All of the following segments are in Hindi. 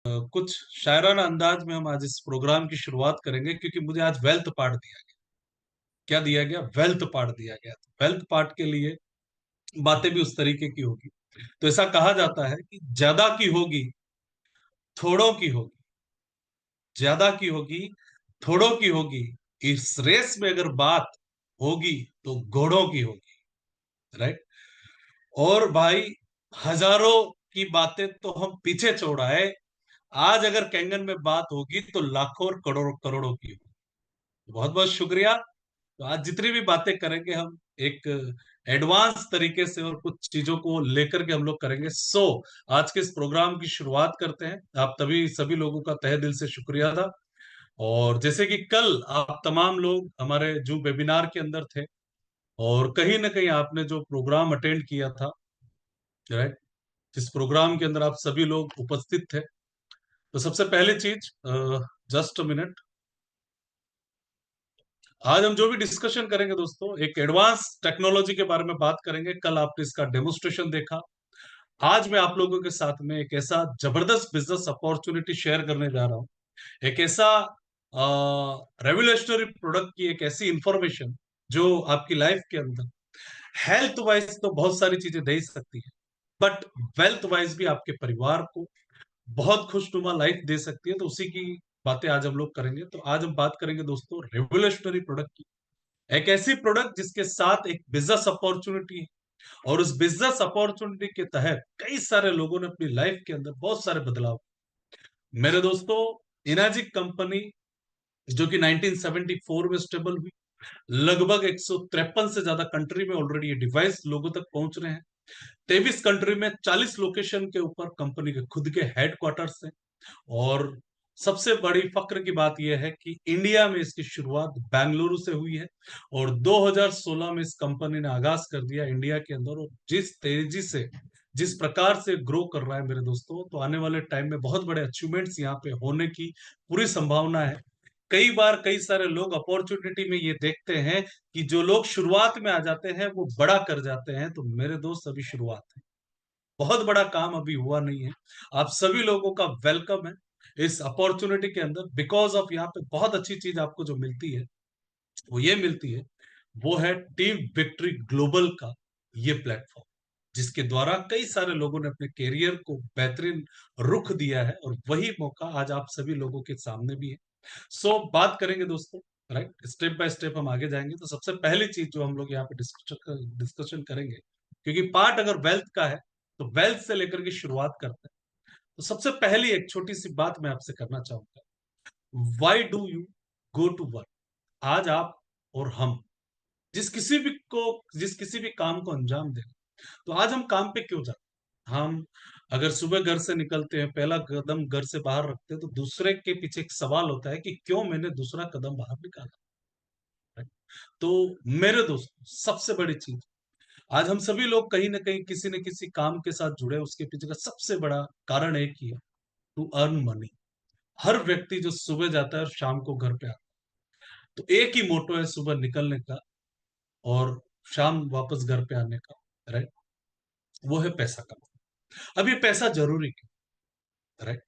कुछ शायराना अंदाज में हम आज इस प्रोग्राम की शुरुआत करेंगे क्योंकि मुझे आज वेल्थ पार्ट दिया गया। क्या दिया गया? वेल्थ पार्ट दिया गया। तो वेल्थ पार्ट के लिए बातें भी उस तरीके की होगी। तो ऐसा कहा जाता है कि ज्यादा की होगी, थोड़ों की होगी। ज्यादा की होगी, थोड़ों की होगी। इस रेस में अगर बात होगी तो घोड़ों की होगी। राइट। और भाई, हजारों की बातें तो हम पीछे छोड़ आए। आज अगर कैंगन में बात होगी तो लाखों और करोड़ों करोड़ों की होगी। बहुत बहुत शुक्रिया। तो आज जितनी भी बातें करेंगे हम एक एडवांस तरीके से और कुछ चीजों को लेकर के हम लोग करेंगे। आज के इस प्रोग्राम की शुरुआत करते हैं। आप तभी सभी लोगों का तहे दिल से शुक्रिया था। और जैसे कि कल आप तमाम लोग हमारे जो वेबिनार के अंदर थे और कहीं ना कहीं आपने जो प्रोग्राम अटेंड किया था, राइट, जिस प्रोग्राम के अंदर आप सभी लोग उपस्थित थे, तो सबसे पहली चीज, जस्ट अ मिनट, आज हम जो भी डिस्कशन करेंगे दोस्तों, एक एडवांस टेक्नोलॉजी के बारे में बात करेंगे। कल आपने इसका डेमोस्ट्रेशन देखा। आज मैं आप लोगों के साथ में एक ऐसा जबरदस्त बिजनेस अपॉर्चुनिटी शेयर करने जा रहा हूं। एक ऐसा रेवोल्यूशनरी प्रोडक्ट की एक ऐसी इंफॉर्मेशन जो आपकी लाइफ के अंदर हेल्थ वाइज तो बहुत सारी चीजें दे ही सकती है, बट वेल्थ वाइज भी आपके परिवार को बहुत खुशनुमा लाइफ दे सकती है। तो उसी की बातें आज हम लोग करेंगे। तो आज हम बात करेंगे दोस्तों रेवोल्यूशनरी प्रोडक्ट की। एक ऐसी प्रोडक्ट जिसके साथ एक बिजनेस अपॉर्चुनिटी है, और उस बिजनेस अपॉर्चुनिटी के तहत कई सारे लोगों ने अपनी लाइफ के अंदर बहुत सारे बदलाव। मेरे दोस्तों, इनाजिक कंपनी जो कि 1974 में स्टेबल हुई, लगभग 153 से ज्यादा कंट्री में ऑलरेडी ये डिवाइस लोगों तक पहुंच रहे हैं। 23 कंट्री में 40 लोकेशन के ऊपर कंपनी के खुद के हेडक्वार्टर्स हैं। और सबसे बड़ी फक्र की बात यह है कि इंडिया में इसकी शुरुआत बेंगलुरु से हुई है। और 2016 में इस कंपनी ने आगाज कर दिया इंडिया के अंदर। और जिस तेजी से, जिस प्रकार से ग्रो कर रहा है मेरे दोस्तों, तो आने वाले टाइम में बहुत बड़े अचीवमेंट्स यहाँ पे होने की पूरी संभावना है। कई बार कई सारे लोग अपॉर्चुनिटी में ये देखते हैं कि जो लोग शुरुआत में आ जाते हैं वो बड़ा कर जाते हैं। तो मेरे दोस्त, अभी शुरुआत है, बहुत बड़ा काम अभी हुआ नहीं है। आप सभी लोगों का वेलकम है इस अपॉर्चुनिटी के अंदर। बिकॉज ऑफ यहाँ पे बहुत अच्छी चीज आपको जो मिलती है वो ये मिलती है, वो है टीम विक्ट्री ग्लोबल का ये प्लेटफॉर्म, जिसके द्वारा कई सारे लोगों ने अपने करियर को बेहतरीन रुख दिया है। और वही मौका आज आप सभी लोगों के सामने भी है। बात करेंगे दोस्तों, राइट, स्टेप बाय स्टेप हम आगे जाएंगे। तो सबसे पहली चीज जो हम लोग यहाँ पे डिस्कशन करेंगे, क्योंकि पार्ट अगर वेल्थ का है तो वेल्थ से लेकर के शुरुआत करते हैं। तो सबसे पहली एक छोटी सी बात मैं आपसे करना चाहूंगा। Why do you go to work? आज आप और हम जिस किसी भी काम को अंजाम दें, तो आज हम काम पे क्यों जाते हैं? हम अगर सुबह घर से निकलते हैं, पहला कदम घर से बाहर रखते हैं, तो दूसरे के पीछे एक सवाल होता है कि क्यों मैंने दूसरा कदम बाहर निकाला। right? तो मेरे दोस्त, सबसे बड़ी चीज, आज हम सभी लोग कहीं ना कहीं किसी न किसी काम के साथ जुड़े हैं, उसके पीछे का सबसे बड़ा कारण एक ही है, टू अर्न मनी। हर व्यक्ति जो सुबह जाता है और शाम को घर पे आता है, तो एक ही मोटो है सुबह निकलने का और शाम वापस घर पे आने का, राइट। वो है पैसा कमाना। अब ये पैसा जरूरी क्यों? राइट।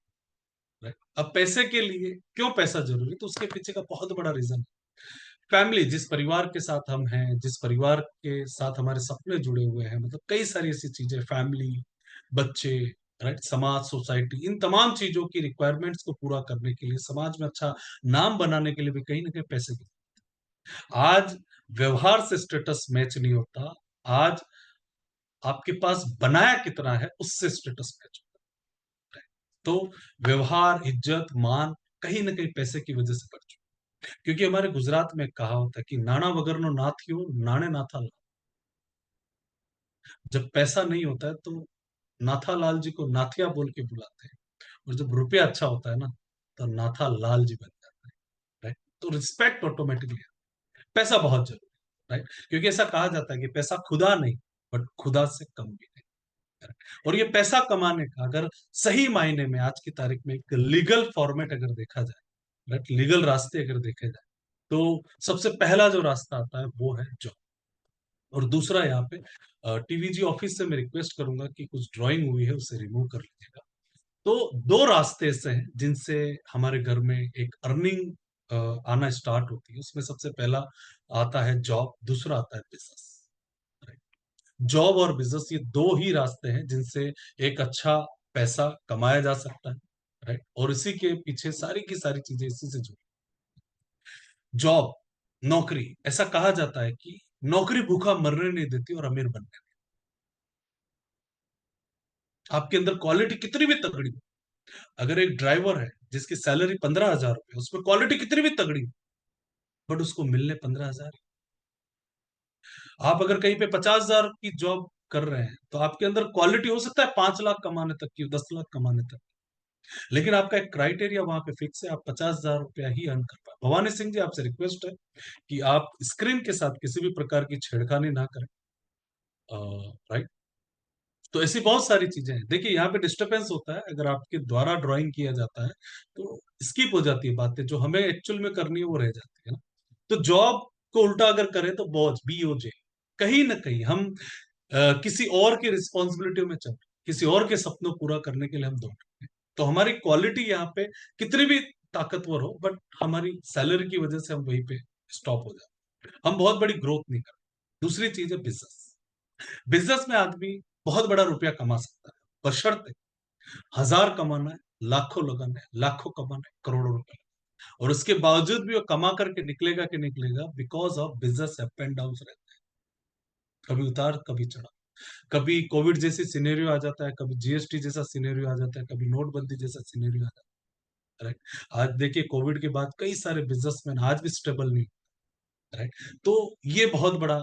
राइट। अब पैसे के लिए क्यों पैसा जरूरी, तो उसके पीछे का बहुत बड़ा रीजन है फैमिली। जिस परिवार के साथ हम हैं, जिस परिवार के साथ हमारे सपने जुड़े हुए हैं, मतलब कई सारी ऐसी चीजें, फैमिली, बच्चे, राइट, समाज, सोसाइटी, इन तमाम चीजों की रिक्वायरमेंट्स को पूरा करने के लिए, समाज में अच्छा नाम बनाने के लिए भी कहीं ना कहीं पैसे की। आज व्यवहार से स्टेटस मैच नहीं होता। आज आपके पास बनाया कितना है उससे स्टेटस मैच होता है। तो व्यवहार, इज्जत, मान कहीं ना कहीं पैसे की वजह से बढ़ चुका है। क्योंकि हमारे गुजरात में कहा होता है कि नाना वगरनो ना थियो, नाणे नाथा लाल। जब पैसा नहीं होता है तो नाथा लाल जी को नाथिया बोल के बुलाते हैं। और जब रुपया अच्छा होता है ना, तो नाथा लाल जी बन जाता है। राइट। तो रिस्पेक्ट ऑटोमेटिकली, पैसा बहुत जरूरी है, राइट। क्योंकि ऐसा कहा जाता है कि पैसा खुदा नहीं, बट खुदा से कम भी नहीं। Correct? और ये पैसा कमाने का अगर सही मायने में आज की तारीख में एक लीगल फॉर्मेट अगर देखा जाए, राइट, लीगल रास्ते अगर देखे जाए, तो सबसे पहला जो रास्ता आता है वो है जॉब। और दूसरा, यहाँ पे टीवीजी ऑफिस से मैं रिक्वेस्ट करूंगा कि कुछ ड्राइंग हुई है उसे रिमूव कर लीजिएगा। तो दो रास्ते ऐसे हैं जिनसे हमारे घर में एक अर्निंग आना स्टार्ट होती है। उसमें सबसे पहला आता है जॉब, दूसरा आता है बिजनेस। जॉब और बिजनेस, ये दो ही रास्ते हैं जिनसे एक अच्छा पैसा कमाया जा सकता है। राइट, और इसी के पीछे सारी की सारी चीजें इसी से जुड़ी। जॉब, नौकरी, ऐसा कहा जाता है कि नौकरी भूखा मरने नहीं देती और अमीर बनने नहीं। आपके अंदर क्वालिटी कितनी भी तगड़ी हो, अगर एक ड्राइवर है जिसकी सैलरी 15,000 रुपए, उसमें क्वालिटी कितनी भी तगड़ी हो, बट उसको मिलने 15,000। आप अगर कहीं पे 50,000 की जॉब कर रहे हैं तो आपके अंदर क्वालिटी हो सकता है 5 लाख कमाने तक की, 10 लाख कमाने तक, लेकिन आपका एक क्राइटेरिया वहां पे फिक्स है, आप 50,000 रुपया ही अर्न कर पाए। भवानी सिंह जी, आपसे रिक्वेस्ट है कि आप स्क्रीन के साथ किसी भी प्रकार की छेड़खानी ना करें। राइट, तो ऐसी बहुत सारी चीजें हैं। देखिए, यहाँ पे डिस्टरबेंस होता है अगर आपके द्वारा ड्राइंग किया जाता है, तो स्किप हो जाती है बातें जो हमें एक्चुअल में करनी है, वो रह जाती है ना। तो जॉब को उल्टा अगर करें तो बॉज, BOJ, कहीं ना कहीं हम किसी और की रिस्पॉन्सिबिलिटी में चल रहे हैं, किसी और के सपनों पूरा करने के लिए हम दौड़ रहे हैं। तो हमारी क्वालिटी यहाँ पे कितनी भी ताकतवर हो, बट हमारी सैलरी की वजह से हम वहीं पे स्टॉप हो जाते हैं, हम बहुत बड़ी ग्रोथ नहीं कर रहे। दूसरी चीज है बिजनेस। बिजनेस में आदमी बहुत बड़ा रुपया कमा सकता है, बशर्ते 1,000 कमाना है, लाखों लगाना है, लाखों कमाना है, करोड़ों रुपए, और उसके बावजूद भी वो कमा करके निकलेगा कि निकलेगा, because of business up and down रहते हैं, कभी उतार कभी चढ़ा। कभी कोविड जैसी सिनेरियो आ जाता है, कभी GST जैसा सिनेरियो आ जाता है, कभी नोटबंदी जैसा सिनेरियो आ जाता है। राइट, आज देखिए कोविड के बाद कई सारे बिजनेसमैन आज भी स्टेबल नहीं। राइट, तो ये बहुत बड़ा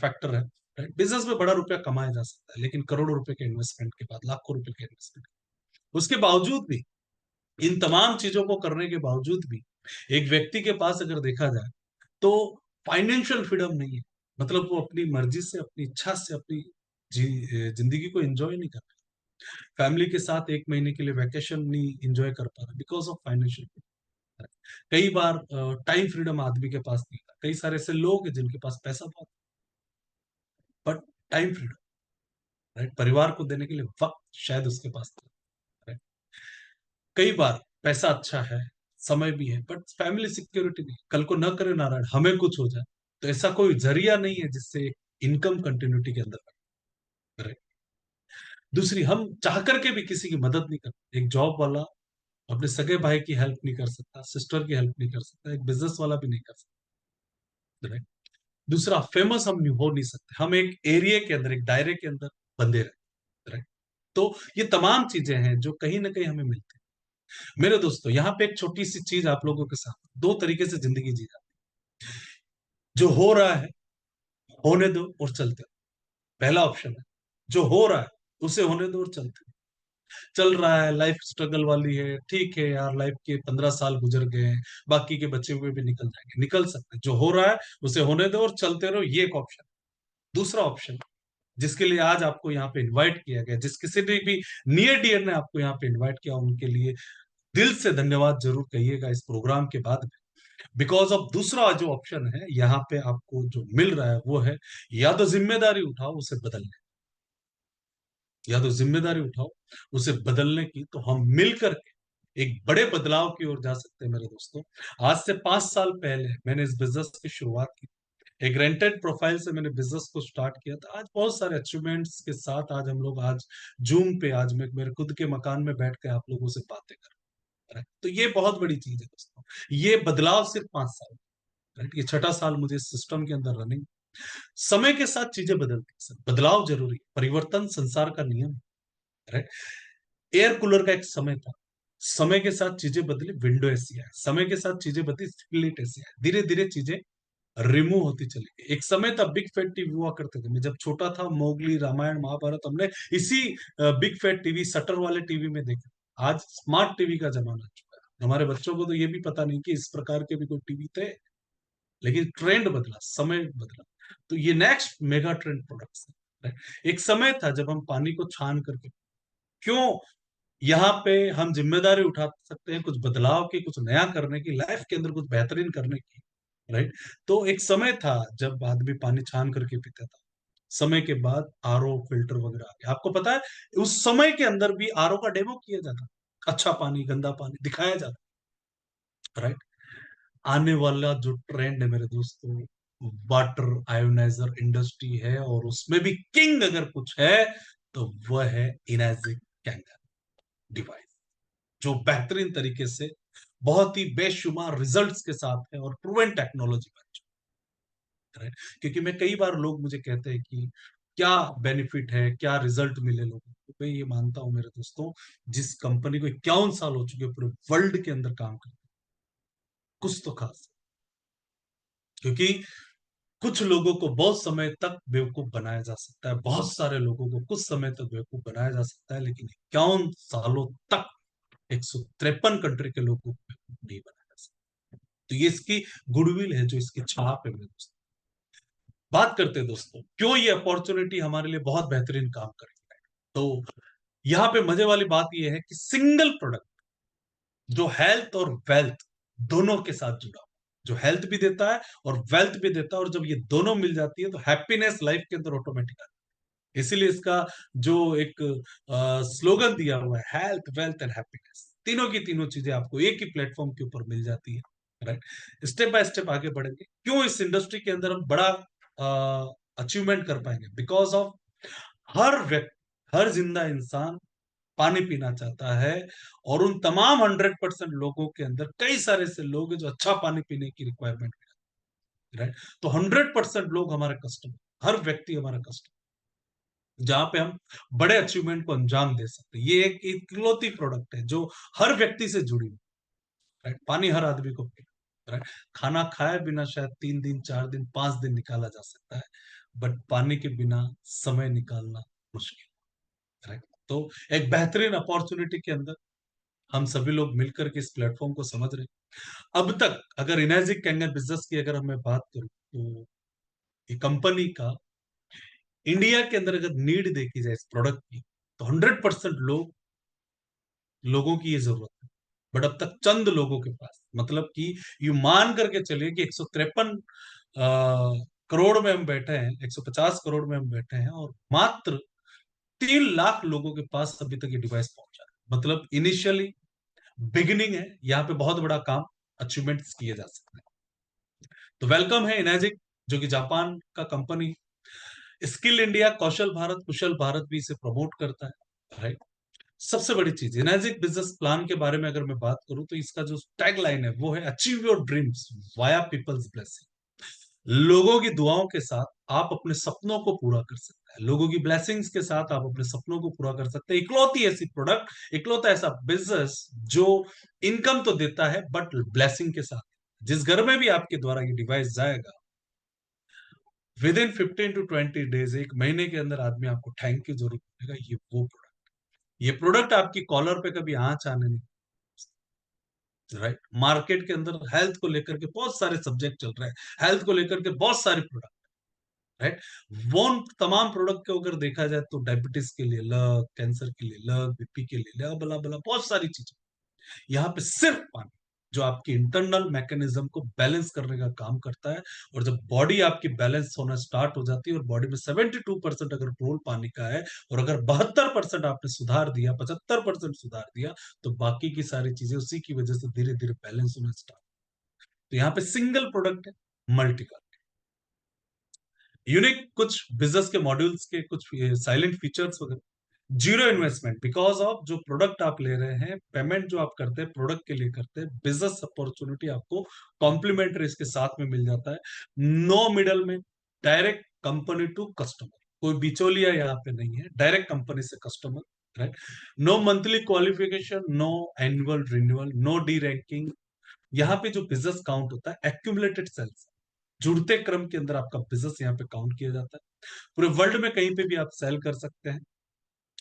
फैक्टर है। राइट, बिजनेस में बड़ा रुपया कमाया जा सकता है, लेकिन करोड़ों रुपए के इन्वेस्टमेंट के बाद, लाखों रुपए के इन्वेस्टमेंट, उसके बावजूद भी, इन तमाम चीजों को करने के बावजूद भी, एक व्यक्ति के पास अगर देखा जाए तो फाइनेंशियल फ्रीडम नहीं है। मतलब वो अपनी मर्जी से, अपनी इच्छा से अपनी जिंदगी को एंजॉय नहीं कर रहा, फैमिली के साथ एक महीने के लिए वैकेशन नहीं एंजॉय कर पा रहा, बिकॉज ऑफ फाइनेंशियल। कई बार टाइम फ्रीडम आदमी के पास नहीं था। कई सारे ऐसे लोग हैं जिनके पास पैसा बहुत, बट टाइम फ्रीडम, राइट, परिवार को देने के लिए वक्त शायद उसके पास था। राइट, कई बार पैसा अच्छा है, समय भी है, बट फैमिली सिक्योरिटी नहीं। कल को न करे नारायण हमें कुछ हो जाए, तो ऐसा कोई जरिया नहीं है जिससे इनकम कंटिन्यूटी के अंदर रहे। दूसरी, हम चाह करके भी किसी की मदद नहीं करते। एक जॉब वाला अपने सगे भाई की हेल्प नहीं कर सकता, सिस्टर की हेल्प नहीं कर सकता, एक बिजनेस वाला भी नहीं कर सकता। राइट, दूसरा, फेमस हम हो नहीं सकते, हम एक एरिया के अंदर, एक दायरे के अंदर बंधे रहते। राइट, तो ये तमाम चीजें हैं जो कहीं ना कहीं हमें मिलती है। मेरे दोस्तों, यहाँ पे एक छोटी सी चीज आप लोगों के साथ, दो तरीके से जिंदगी जी जाती है। जो हो रहा है होने दो और चलते रहो, पहला ऑप्शन है। जो हो रहा है उसे होने दो और चलते रहो। चल रहा है, लाइफ स्ट्रगल वाली है, ठीक है यार, लाइफ के 15 साल गुजर गए हैं, बाकी के बचे हुए भी निकल जाएंगे, निकल सकते हैं। जो हो रहा है उसे होने दो और चलते रहो, ये एक ऑप्शन। दूसरा ऑप्शन, जिसके लिए आज आपको यहाँ पे इनवाइट किया गया, जिस किसी ने भी नियर डियर ने आपको यहाँ पे इनवाइट किया, उनके लिए दिल से धन्यवाद जरूर कहिएगा इस प्रोग्राम के बाद में। बिकॉज ऑफ दूसरा जो ऑप्शन है यहाँ पे आपको जो मिल रहा है वो है, या तो जिम्मेदारी उठाओ उसे बदलने, या तो जिम्मेदारी उठाओ उसे बदलने की, तो हम मिलकर के एक बड़े बदलाव की ओर जा सकते हैं। मेरे दोस्तों, आज से 5 साल पहले मैंने इस बिजनेस की शुरुआत की। एक रेंटेड प्रोफाइल से मैंने बिजनेस को स्टार्ट किया था। आज बहुत सारे अचीवमेंट्स के साथ आज हम लोग, आज जूम पे, आज मैं मेरे खुद के मकान में बैठ के आप लोगों से बातें कर रहे हैं। तो ये बहुत बड़ी चीज है दोस्तों, ये बदलाव सिर्फ 5 साल। राइट, ये छठा साल मुझे इस सिस्टम के अंदर रनिंग। समय के साथ चीजें बदलती हैं सर, बदलाव जरूरी है, परिवर्तन संसार का नियम है। राइट, एयर कूलर का एक समय था, समय के साथ चीजें बदली, विंडो एसी आया, समय के साथ चीजें बदली, स्प्लिट एसी आया, धीरे धीरे चीजें रिमूव होती चली गई। एक समय था बिग फैट टीवी हुआ करते थे, मैं जब छोटा था मोगली, रामायण, महाभारत हमने इसी बिग फैट टीवी, सटर वाले टीवी में देखा। आज स्मार्ट टीवी का जमाना आ चुका है। हमारे बच्चों को तो ये भी पता नहीं कि इस प्रकार के भी कोई टीवी थे, लेकिन ट्रेंड बदला, समय बदला। तो ये नेक्स्ट मेगा ट्रेंड प्रोडक्ट्स है। एक समय था जब हम पानी को छान करके, क्यों, यहाँ पे हम जिम्मेदारी उठा सकते हैं कुछ बदलाव की, कुछ नया करने की, लाइफ के अंदर कुछ बेहतरीन करने की। राइट, तो एक समय था जब आदमी पानी छान करके पीता था, समय के बाद आरओ फिल्टर वगैरह आ गया। आपको पता है उस समय के अंदर भी आरओ का डेमो किया जाता, अच्छा पानी गंदा पानी दिखाया जाता, राइट। आने वाला जो ट्रेंड है मेरे दोस्तों, वाटर आयोनाइजर इंडस्ट्री है, और उसमें भी किंग अगर कुछ है तो वह है इनर्जी कैंगर डिवाइस, जो बेहतरीन तरीके से बहुत ही बेशुमार रिजल्ट्स के साथ है और प्रूवन टेक्नोलॉजी बन चुका है। क्योंकि मैं कई बार लोग मुझे कहते हैं कि क्या बेनिफिट है, क्या रिजल्ट मिले लोगों को, मैं ये मानता हूं मेरे दोस्तों, जिस कंपनी को 51 साल हो चुके पूरे वर्ल्ड के अंदर काम करते, कुछ तो खास है। क्योंकि कुछ लोगों को बहुत समय तक बेवकूफ बनाया जा सकता है, बहुत सारे लोगों को कुछ समय तक बेवकूफ बनाया जा सकता है, लेकिन 51 सालों तक 153 कंट्री के लोगों को बेवकूफ नहीं बनाया जा सकता। तो ये इसकी गुडविल है, जो इसकी छाप है मेरे दोस्तों। बात करते हैं दोस्तों, क्यों ये अपॉर्चुनिटी हमारे लिए बहुत बेहतरीन काम करेगी। तो यहाँ पे मजे वाली बात ये है कि सिंगल प्रोडक्ट जो हेल्थ और वेल्थ दोनों के साथ जुड़ा हुआ, जो हेल्थ भी देता है और वेल्थ भी देता है, और जब ये दोनों मिल जाती है तो हैप्पीनेस लाइफ के अंदर ऑटोमेटिक आती है। इसीलिए इसका जो एक स्लोगन दिया हुआ है, हेल्थ वेल्थ एंड हैप्पीनेस, तीनों की तीनों चीजें आपको एक ही प्लेटफॉर्म के ऊपर मिल जाती है, राइट। स्टेप बाय स्टेप आगे बढ़ेंगे, क्यों इस इंडस्ट्री के अंदर हम बड़ा अचीवमेंट कर पाएंगे, बिकॉज ऑफ हर व्यक्ति, हर जिंदा इंसान पानी पीना चाहता है, और उन तमाम 100% लोगों के अंदर कई सारे ऐसे लोग हैं जो अच्छा पानी पीने की रिक्वायरमेंट, राइट। तो 100% लोग हमारे कस्टमर, हर व्यक्ति हमारा कस्टमर, जहां पे हम बड़े अचीवमेंट को अंजाम दे सकते हैं। ये एक इकलौती प्रोडक्ट है जो हर व्यक्ति से जुड़ी हुई, राइट। पानी हर आदमी को पीना, राइट। खाना खाए बिना शायद 3 दिन 4 दिन 5 दिन निकाला जा सकता है, बट पानी के बिना समय निकालना मुश्किल, राइट। तो एक बेहतरीन अपॉर्चुनिटी के अंदर हम सभी लोग मिलकर के इस प्लेटफॉर्म को समझ रहे हैं। अब तक अगर इनर्जी कैंगन बिजनेस की अगर मैं बात करूं, तो ये कंपनी का इंडिया के अंदर अगर नीड देखी जाए इस प्रोडक्ट की, तो 100% लोगों की ये जरूरत है। बट अब तक चंद लोगों के पास, मतलब कि यू मान करके चलिए कि 153 करोड़ में हम बैठे हैं, 150 करोड़ में हम बैठे हैं, और मात्र 3 लाख लोगों के पास अभी तक ये डिवाइस पहुंचा है। मतलब इनिशियली बिगिनिंग है, यहाँ पे बहुत बड़ा काम अचीवमेंट्स किए जा सकते हैं। तो वेलकम है इनर्जिक, जो कि जापान का कंपनी, स्किल इंडिया, कौशल भारत, कुशल भारत भी इसे प्रमोट करता है, राइट। सबसे बड़ी चीज इनर्जिक बिजनेस प्लान के बारे में अगर मैं बात करूं, तो इसका जो टैग लाइन है वो है achieve your dreams via people's blessing. लोगों की दुआओं के साथ आप अपने सपनों को पूरा कर सकते हैं, लोगों की ब्लेसिंग्स के साथ आप अपने सपनों को पूरा कर सकते हैं। इकलौती ऐसी प्रोडक्ट, इकलौता ऐसा बिजनेस जो इनकम तो देता है बट ब्लेसिंग के साथ। जिस घर में भी आपके द्वारा ये डिवाइस जाएगा, विद इन 15 to 20 डेज, एक महीने के अंदर आदमी आपको थैंक यू जरूर करेगा। ये वो प्रोडक्ट, ये प्रोडक्ट आपकी कॉलर पे कभी आंच आने नहीं, राइट। मार्केट के अंदर हेल्थ को लेकर के बहुत सारे सब्जेक्ट चल रहे हैं, हेल्थ को लेकर के बहुत सारे प्रोडक्ट, राइट। वो तमाम प्रोडक्ट को अगर देखा जाए तो डायबिटीज के लिए अलग, कैंसर के लिए अलग, बीपी के लिए अलग, बला बला बहुत सारी चीजें। यहाँ पे सिर्फ पानी, जो आपकी इंटरनल मैकेनिज्म को बैलेंस करने का काम करता है, और जब बॉडी आपकी बैलेंस होना स्टार्ट हो जाती है, और बॉडी में 72% अगर रोल पानी का है, और अगर 72% आपने सुधार दिया, 75% सुधार दिया, तो बाकी की सारी चीजें उसी की वजह से धीरे धीरे बैलेंस होना स्टार्ट। तो यहाँ पे सिंगल प्रोडक्ट है, मल्टी, यूनिक कुछ बिजनेस के मॉड्यूल्स के कुछ साइलेंट फीचर्स वगैरह, जीरो इन्वेस्टमेंट, बिकॉज ऑफ जो प्रोडक्ट आप ले रहे हैं, पेमेंट जो आप करते हैं प्रोडक्ट के लिए करते हैं, बिजनेस अपॉर्चुनिटी आपको कॉम्प्लीमेंट्री इसके साथ में मिल जाता है। नो मिडल में, डायरेक्ट कंपनी टू कस्टमर, कोई बिचौलिया यहाँ पे नहीं है, डायरेक्ट कंपनी से customer, right. No monthly qualification, no annual renewal, no deranking. यहाँ पे जो बिजनेस काउंट होता है एक्यूमुलेटेड सेल्स, जुड़ते क्रम के अंदर आपका बिजनेस यहाँ पे काउंट किया जाता है। पूरे वर्ल्ड में कहीं पे भी आप सेल कर सकते हैं,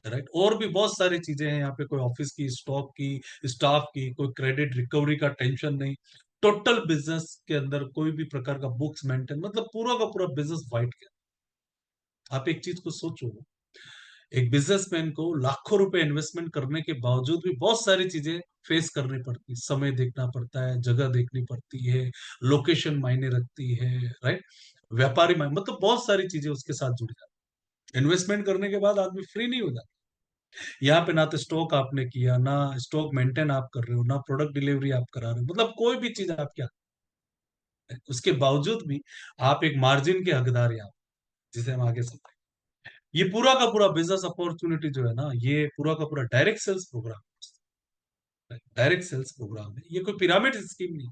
राइट। और भी बहुत सारी चीजें हैं यहाँ पे, कोई ऑफिस की, स्टॉक की, स्टाफ की, कोई क्रेडिट रिकवरी का टेंशन नहीं। टोटल बिजनेस के अंदर कोई भी प्रकार का बुक्स मेंटेन, मतलब पूरा का पूरा बिजनेस वाइट के। आप एक चीज को सोचो, एक बिजनेसमैन को लाखों रुपए इन्वेस्टमेंट करने के बावजूद भी बहुत सारी चीजें फेस करनी पड़ती, समय देखना पड़ता है, जगह देखनी पड़ती है, लोकेशन मायने रखती है, राइट। व्यापारी मायने, मतलब बहुत सारी चीजें उसके साथ जुड़ जाती इन्वेस्टमेंट करने के बाद आदमी फ्री नहीं हो जाता। यहाँ पे ना तो स्टॉक आपने किया, ना स्टॉक मेंटेन आप कर रहे हो, ना प्रोडक्ट डिलीवरी आप करा रहे हो, मतलब कोई भी चीज आप क्या, उसके बावजूद भी आप एक मार्जिन के हकदार यहाँ, जिसे हम आगे समझें। ये पूरा का पूरा बिजनेस अपॉर्चुनिटी जो है ना, ये पूरा का पूरा direct sales programme, direct sales programme है। ये कोई पिरामिड स्कीम नहीं।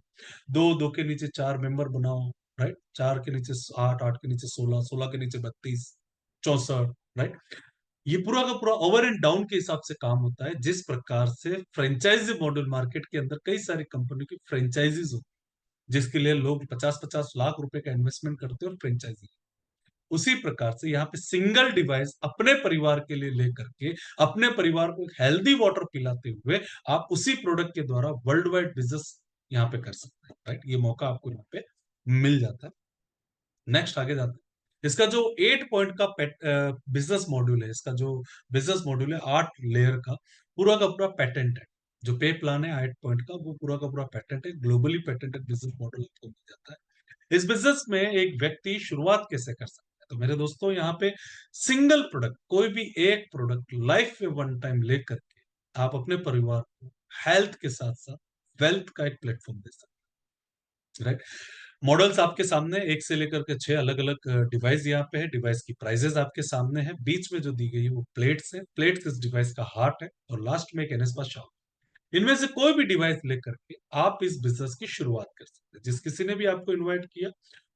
दो, दो के नीचे चार मेंबर बनाओ, राइट, चार के नीचे आठ, आठ के नीचे 16, 16 के नीचे 32, 64, राइट। ये पूरा का पूरा ओवर एंड डाउन के हिसाब से काम होता है। जिस प्रकार से फ्रेंचाइजी मॉडल मार्केट के अंदर कई सारी कंपनी की फ्रेंचाइजीज होती है, जिसके लिए लोग 50-50 लाख रुपए का इन्वेस्टमेंट करते हैं और फ्रेंचाइजी, उसी प्रकार से यहाँ पे सिंगल डिवाइस अपने परिवार के लिए लेकर के अपने परिवार को एक हेल्दी वाटर पिलाते हुए आप उसी प्रोडक्ट के द्वारा वर्ल्ड वाइड बिजनेस यहाँ पे कर सकते हैं, राइट। ये मौका आपको यहाँ पे मिल जाता है। नेक्स्ट आगे जाते हैं। इसका जो 8 पॉइंट का बिजनेस मॉड्यूल है, इसका जो बिजनेस मॉड्यूल है 8 लेयर का, पूरा का पूरा पेटेंट है। जो पे प्लान है 8 पॉइंट का, वो पूरा का पूरा पेटेंट है, ग्लोबली पेटेंटेड बिजनेस मॉडल आपको मिल जाता है। इस बिजनेस में एक व्यक्ति शुरुआत कैसे कर सकता है? तो मेरे दोस्तों, यहाँ पे सिंगल प्रोडक्ट, कोई भी एक प्रोडक्ट लाइफ में वन टाइम लेकर के आप अपने परिवार को हेल्थ के साथ साथ वेल्थ का एक प्लेटफॉर्म दे सकते हैं, राइट। मॉडल्स आपके सामने एक से लेकर के 6 अलग अलग डिवाइस यहाँ पे है। डिवाइस की प्राइजेस आपके सामने है। बीच में जो दी गई है वो प्लेट्स है, प्लेट्स इस डिवाइस का हार्ट है, और लास्ट में एक एनएसपा शाफ्ट। इनमें से कोई भी डिवाइस लेकर के आप इस बिजनेस की शुरुआत कर सकते हैं। जिस किसी ने भी आपको इनवाइट किया,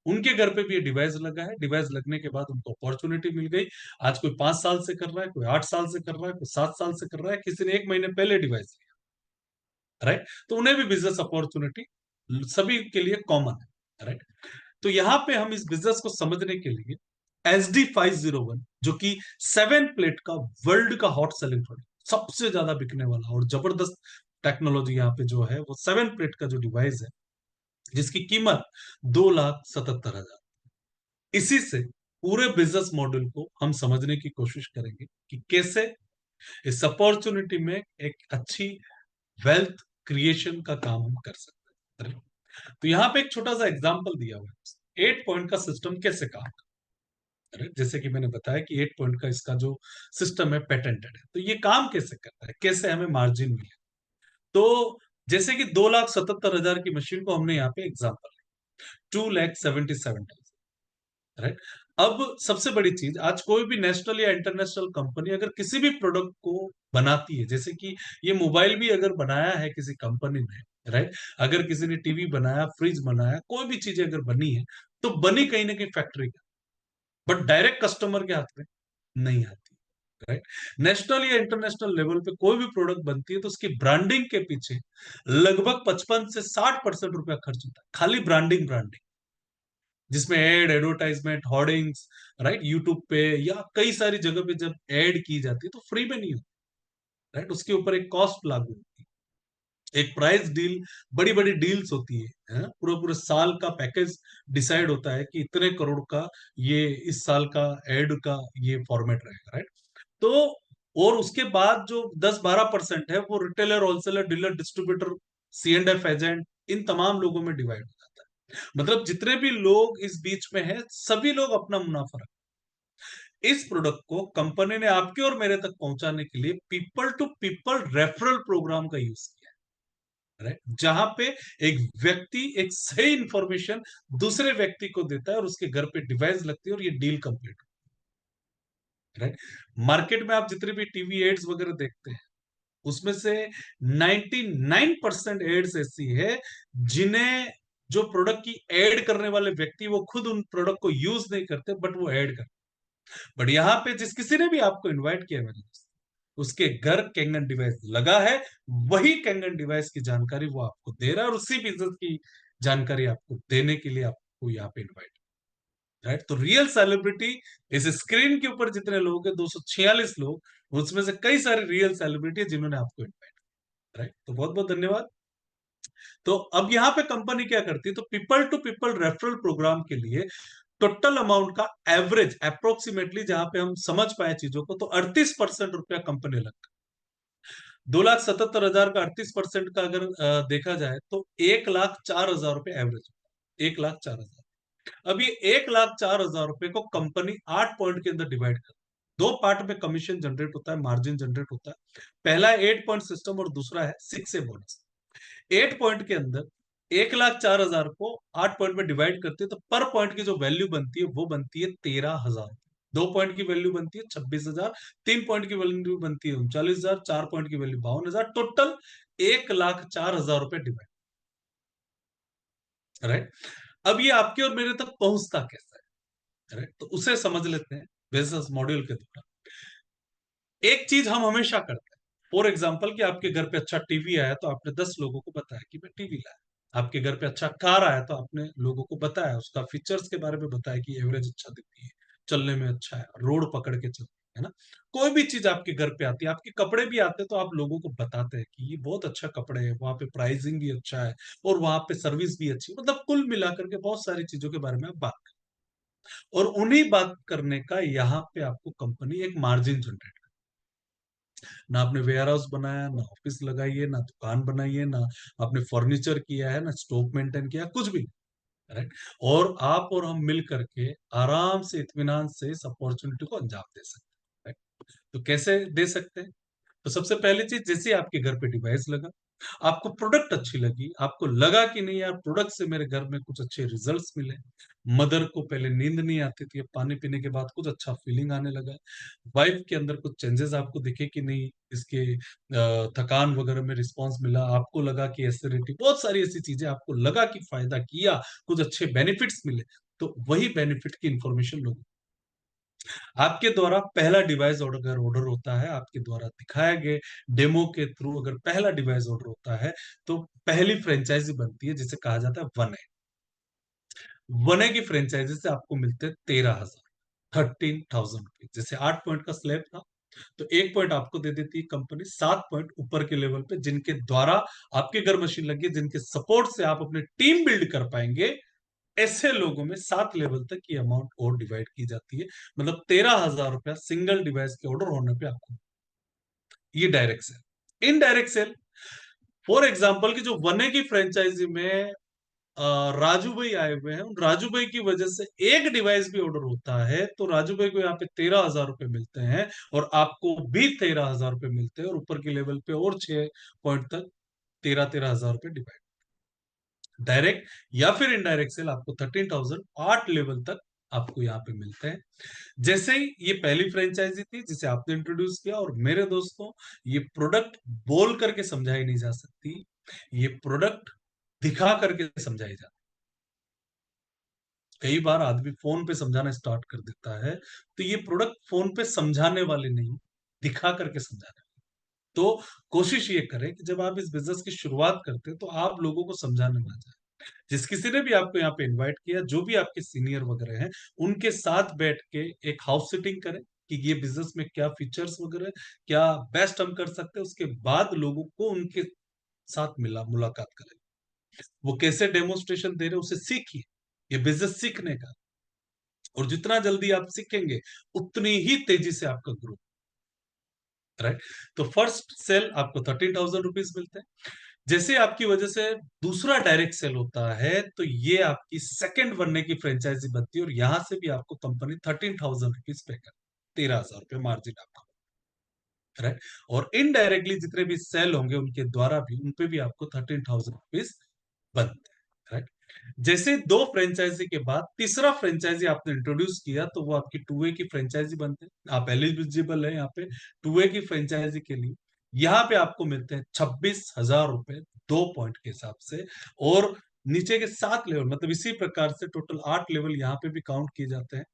उनके घर पे भी ये डिवाइस लगा है। डिवाइस लगने के बाद उनको अपॉर्चुनिटी मिल गई। आज कोई 5 साल से कर रहा है, कोई 8 साल से कर रहा है, कोई 7 साल से कर रहा है, किसी ने 1 महीने पहले डिवाइस लिया, राइट। तो उन्हें भी बिजनेस अपॉर्चुनिटी सभी के लिए कॉमन है, राइट। तो यहाँ पे हम इस बिजनेस को समझने के लिए SD 501, जो कि 7 प्लेट का वर्ल्ड का हॉट सेलिंग प्रोडक्ट, सबसे ज्यादा बिकने वाला और जबरदस्त टेक्नोलॉजी यहाँ पे जो है, वो 7 प्लेट का जो डिवाइस है, जिसकी कीमत 2,77,000। इसी से पूरे बिजनेस मॉडल को हम समझने की कोशिश करेंगे कि कैसे इस अपॉर्चुनिटी में एक अच्छी वेल्थ क्रिएशन का काम हम कर सकते हैं। तो यहाँ पे एक छोटा सा एग्जांपल दिया हुआ है, 8 पॉइंट का सिस्टम कैसे काम करता है। जैसे कि मैंने बताया कि 8 पॉइंट का इसका जो सिस्टम है पेटेंटेड है। तो ये काम कैसे करता है, कैसे हमें मार्जिन मिले। तो जैसे कि 2,77,000 की मशीन को हमने यहाँ पे एग्जाम्पल, 2,77,000, राइट। अब सबसे बड़ी चीज, आज कोई भी नेशनल या इंटरनेशनल कंपनी अगर किसी भी प्रोडक्ट को बनाती है, जैसे कि ये मोबाइल भी अगर बनाया है किसी कंपनी ने, राइट, अगर किसी ने टीवी बनाया, फ्रिज बनाया, कोई भी चीजें अगर बनी है, तो बनी कहीं ना कहीं फैक्ट्री का, बट डायरेक्ट कस्टमर के हाथ में नहीं आती, राइट। नेशनल या इंटरनेशनल लेवल पे कोई भी प्रोडक्ट बनती है तो उसकी ब्रांडिंग के पीछे लगभग 55 से 60% रुपया खर्च होता है, खाली ब्रांडिंग, ब्रांडिंग, जिसमें एडवर्टाइजमेंट, होर्डिंग्स, राइट, यूट्यूब पे या कई सारी जगह पे जब एड की जाती है तो फ्री में नहीं होती, राइट, उसके ऊपर एक कॉस्ट लागू होती है, एक प्राइस डील, बड़ी बड़ी डील्स होती है, पूरा पूरा साल का पैकेज डिसाइड होता है कि इतने करोड़ का ये इस साल का एड का ये फॉर्मेट रहेगा, राइट। तो और उसके बाद जो 10-12% है वो retailer, wholesaler, dealer, distributor, C&F agent, इन तमाम लोगों में डिवाइड हो जाता है। मतलब जितने भी लोग इस बीच में हैं, सभी लोग अपना मुनाफा रखते हैं। इस प्रोडक्ट को कंपनी ने आपके और मेरे तक पहुंचाने के लिए people to people referral programme का यूज किया है, राइट, जहां पे एक व्यक्ति एक सही इंफॉर्मेशन दूसरे व्यक्ति को देता है और उसके घर पे डिवाइस लगती है और ये डील कंप्लीट, राइट। मार्केट में आप जितने भी टीवी एड्स वगैरह देखते हैं, उसमें से 99% एड्स ऐसी है जिन्हें, जो प्रोडक्ट की एड करने वाले व्यक्ति वो खुद उन प्रोडक्ट को यूज नहीं करते, बट वो एड करते। बट यहाँ पे जिस किसी ने भी आपको इनवाइट किया मेरे दोस्त, उसके घर कैंगन डिवाइस लगा है, वही कैंगन डिवाइस की जानकारी वो आपको दे रहा है, और उसी बिजनेस की जानकारी आपको देने के लिए आपको यहाँ पे इन्वाइट, राइट। तो रियल सेलिब्रिटी इस स्क्रीन के ऊपर जितने लोग हैं, 246 लोग, उसमें से कई सारे रियल सेलिब्रिटी है जिन्होंने आपको इन्वाइट, राइट। तो बहुत बहुत धन्यवाद। तो अब यहाँ पे कंपनी क्या करती है, तो people to people referral programme के लिए टोटल अमाउंट का एवरेज अप्रोक्सीमेटली, जहां पे हम समझ पाए चीजों को, तो 38% रुपया कंपनी लगता है। 2,77,000 का 38% का अगर देखा जाए तो 1,04,000 रुपये एवरेज, 1,04,000। अब ये 1,04,000 रुपए को कंपनी 8 पॉइंट के अंदर डिवाइड कर, दो पार्ट में कमीशन जनरेट होता है, मार्जिन जनरेट होता है। पहला है 8 पॉइंट सिस्टम और दूसरा है 6 बोनस। 8 पॉइंट के अंदर 1,04,000 को 8 पॉइंट में डिवाइड करते हैं तो पर पॉइंट की जो वैल्यू बनती है वो बनती है 13,000। 2 पॉइंट की वैल्यू बनती है 26,000, 3 पॉइंट की वैल्यू बनती है 39,000, 4 पॉइंट की वैल्यू 52,000, टोटल 1,04,000 रुपए डिवाइड। राइट। अब ये आपके और मेरे तक पहुंचता कैसा है? राइट, तो उसे समझ लेते हैं बिजनेस मॉड्यूल के द्वारा। एक चीज हम हमेशा करते हैं, फॉर एग्जाम्पल कि आपके घर पे अच्छा टीवी आया तो आपने 10 लोगों को बताया कि मैं टीवी लाया। आपके घर पे अच्छा कार आया तो आपने लोगों को बताया, उसका फीचर्स के बारे में बताया कि एवरेज अच्छा देती है, चलने में अच्छा है, रोड पकड़ के चलती है ना। कोई भी चीज आपके घर पे आती है, आपके कपड़े भी आते हैं तो आप लोगों को बताते हैं कि ये बहुत अच्छा कपड़े है, वहां पे प्राइसिंग भी अच्छा है और वहां पे सर्विस भी अच्छी है। मतलब कुल मिलाकर के बहुत सारी चीजों के बारे में आप बात करें, और उन्हीं बात करने का यहाँ पे आपको कंपनी एक मार्जिन जनरेट। ना आपने वेयर हाउस बनाया, ना ऑफिस लगाई है, ना दुकान बनाई है, ना आपने फर्नीचर किया है, ना स्टॉक मेंटेन किया, कुछ भी। राइट। और आप और हम मिल करके आराम से इत्मीनान से इस अपॉर्चुनिटी को अंजाम दे सकते हैं। राइट। तो कैसे दे सकते हैं? तो सबसे पहली चीज, जैसे आपके घर पे डिवाइस लगा, आपको प्रोडक्ट अच्छी लगी, आपको लगा कि नहीं यार प्रोडक्ट से मेरे घर में कुछ अच्छे रिजल्ट्स मिले। मदर को पहले नींद नहीं आती थी, अब पानी पीने के बाद कुछ अच्छा फीलिंग आने लगा। वाइफ के अंदर कुछ चेंजेस आपको दिखे कि नहीं, इसके थकान वगैरह में रिस्पांस मिला, आपको लगा कि एसिडिटी, बहुत सारी ऐसी चीजें आपको लगा कि फायदा किया, कुछ अच्छे बेनिफिट्स मिले। तो वही बेनिफिट की इंफॉर्मेशन लोग आपके द्वारा पहला डिवाइस अगर ऑर्डर होता है, आपके द्वारा दिखाए गए डेमो के थ्रू अगर पहला डिवाइस ऑर्डर होता है, तो पहली फ्रेंचाइजी बनती है जिसे कहा जाता है वन ए। वन ए की फ्रेंचाइजी से आपको मिलते हैं 13,000, 13,000 रुपीज। जैसे 8 पॉइंट का स्लैब था, तो 1 पॉइंट आपको दे देती है कंपनी, 7 पॉइंट ऊपर के लेवल पे जिनके द्वारा आपके घर मशीन लगी है, जिनके सपोर्ट से आप अपने टीम बिल्ड कर पाएंगे, ऐसे लोगों में 7 लेवल तक की अमाउंट और डिवाइड की जाती है। मतलब 13,000 रुपया सिंगल डिवाइस के ऑर्डर होने पे आपको। ये direct sale. Indirect sale, for example की जो वने की फ्रेंचाइजी में राजू भाई आए हुए हैं, उन राजू भाई की वजह से एक डिवाइस भी ऑर्डर होता है तो राजू भाई को यहाँ पे 13,000 रुपए मिलते हैं, और आपको भी 13,000 रुपए मिलते हैं, और ऊपर के लेवल पे और 6 पॉइंट तक 13,000 रुपए डिवाइड। डायरेक्ट या फिर इनडायरेक्ट सेल आपको 13,000 8 लेवल तक आपको यहाँ पे मिलते हैं। जैसे ही ये पहली फ्रेंचाइजी थी जिसे आपने इंट्रोड्यूस किया, और मेरे दोस्तों, ये प्रोडक्ट बोल करके समझाई नहीं जा सकती, ये प्रोडक्ट दिखा करके समझाई जाती। कई बार आदमी फोन पे समझाना स्टार्ट कर देता है, तो ये प्रोडक्ट फोन पे समझाने वाले नहीं, दिखा करके समझाने। तो कोशिश ये करें कि जब आप इस बिजनेस की शुरुआत करते हैं तो आप लोगों को समझाने में आ जाए। जिस किसी ने भी आपको यहाँ पे इनवाइट किया, जो भी आपके सीनियर वगैरह हैं, उनके साथ बैठ के एक हाउस सिटिंग करें कि ये बिजनेस में क्या फीचर्स वगैरह, क्या बेस्ट हम कर सकते हैं। उसके बाद लोगों को उनके साथ मिला मुलाकात करें, वो कैसे डेमोन्स्ट्रेशन दे रहे हैं उसे सीखिए। ये बिजनेस सीखने का, और जितना जल्दी आप सीखेंगे उतनी ही तेजी से आपका ग्रोथ। राइट। तो फर्स्ट सेल आपको 13,000 रुपीज मिलते हैं। जैसे आपकी वजह से दूसरा डायरेक्ट सेल होता है, तो ये आपकी सेकंड बनने की फ्रेंचाइजी बनती है, और यहां से भी आपको कंपनी 13,000 रुपीज पे कर, 13,000 रुपये मार्जिन आपका। राइट। और इनडायरेक्टली जितने भी सेल होंगे उनके द्वारा भी, उनपे भी आपको 13,000 रुपीज बनते हैं। राइट। जैसे दो फ्रेंचाइजी के बाद तीसरा फ्रेंचाइजी आपने इंट्रोड्यूस किया, तो वो आपकी टू वे की फ्रेंचाइजी बनते हैं, आप एलिजिबल है यहाँ पे टू वे की फ्रेंचाइजी के लिए। यहाँ पे आपको मिलते हैं 26,000 रुपए 2 पॉइंट के हिसाब से, और नीचे के 7 लेवल, मतलब इसी प्रकार से टोटल 8 लेवल यहाँ पे भी काउंट किए जाते हैं।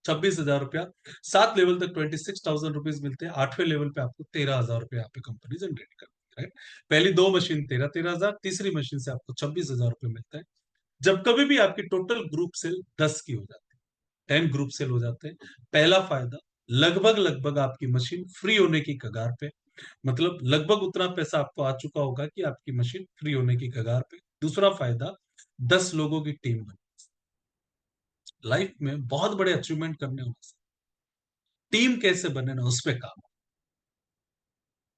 26,000 रुपया, 7 लेवल तक 26,000 रुपीज मिलते हैं, 8वें लेवल पे आपको 13,000 रुपये यहाँ पे कंपनी जनरेट करती है। राइट। पहली दो मशीन 13,13,000, तीसरी मशीन से आपको 26,000 रुपये मिलता है। जब कभी भी आपकी टोटल ग्रुप सेल 10 की हो जाती है, 10 ग्रुप सेल हो जाते हैं, पहला फायदा, लगभग लगभग आपकी मशीन फ्री होने की कगार पे, मतलब लगभग उतना पैसा आपको आ चुका होगा कि आपकी मशीन फ्री होने की कगार पे। दूसरा फायदा, 10 लोगों की टीम बनी। लाइफ में बहुत बड़े अचीवमेंट करने होने से टीम कैसे बने ना उस पे काम।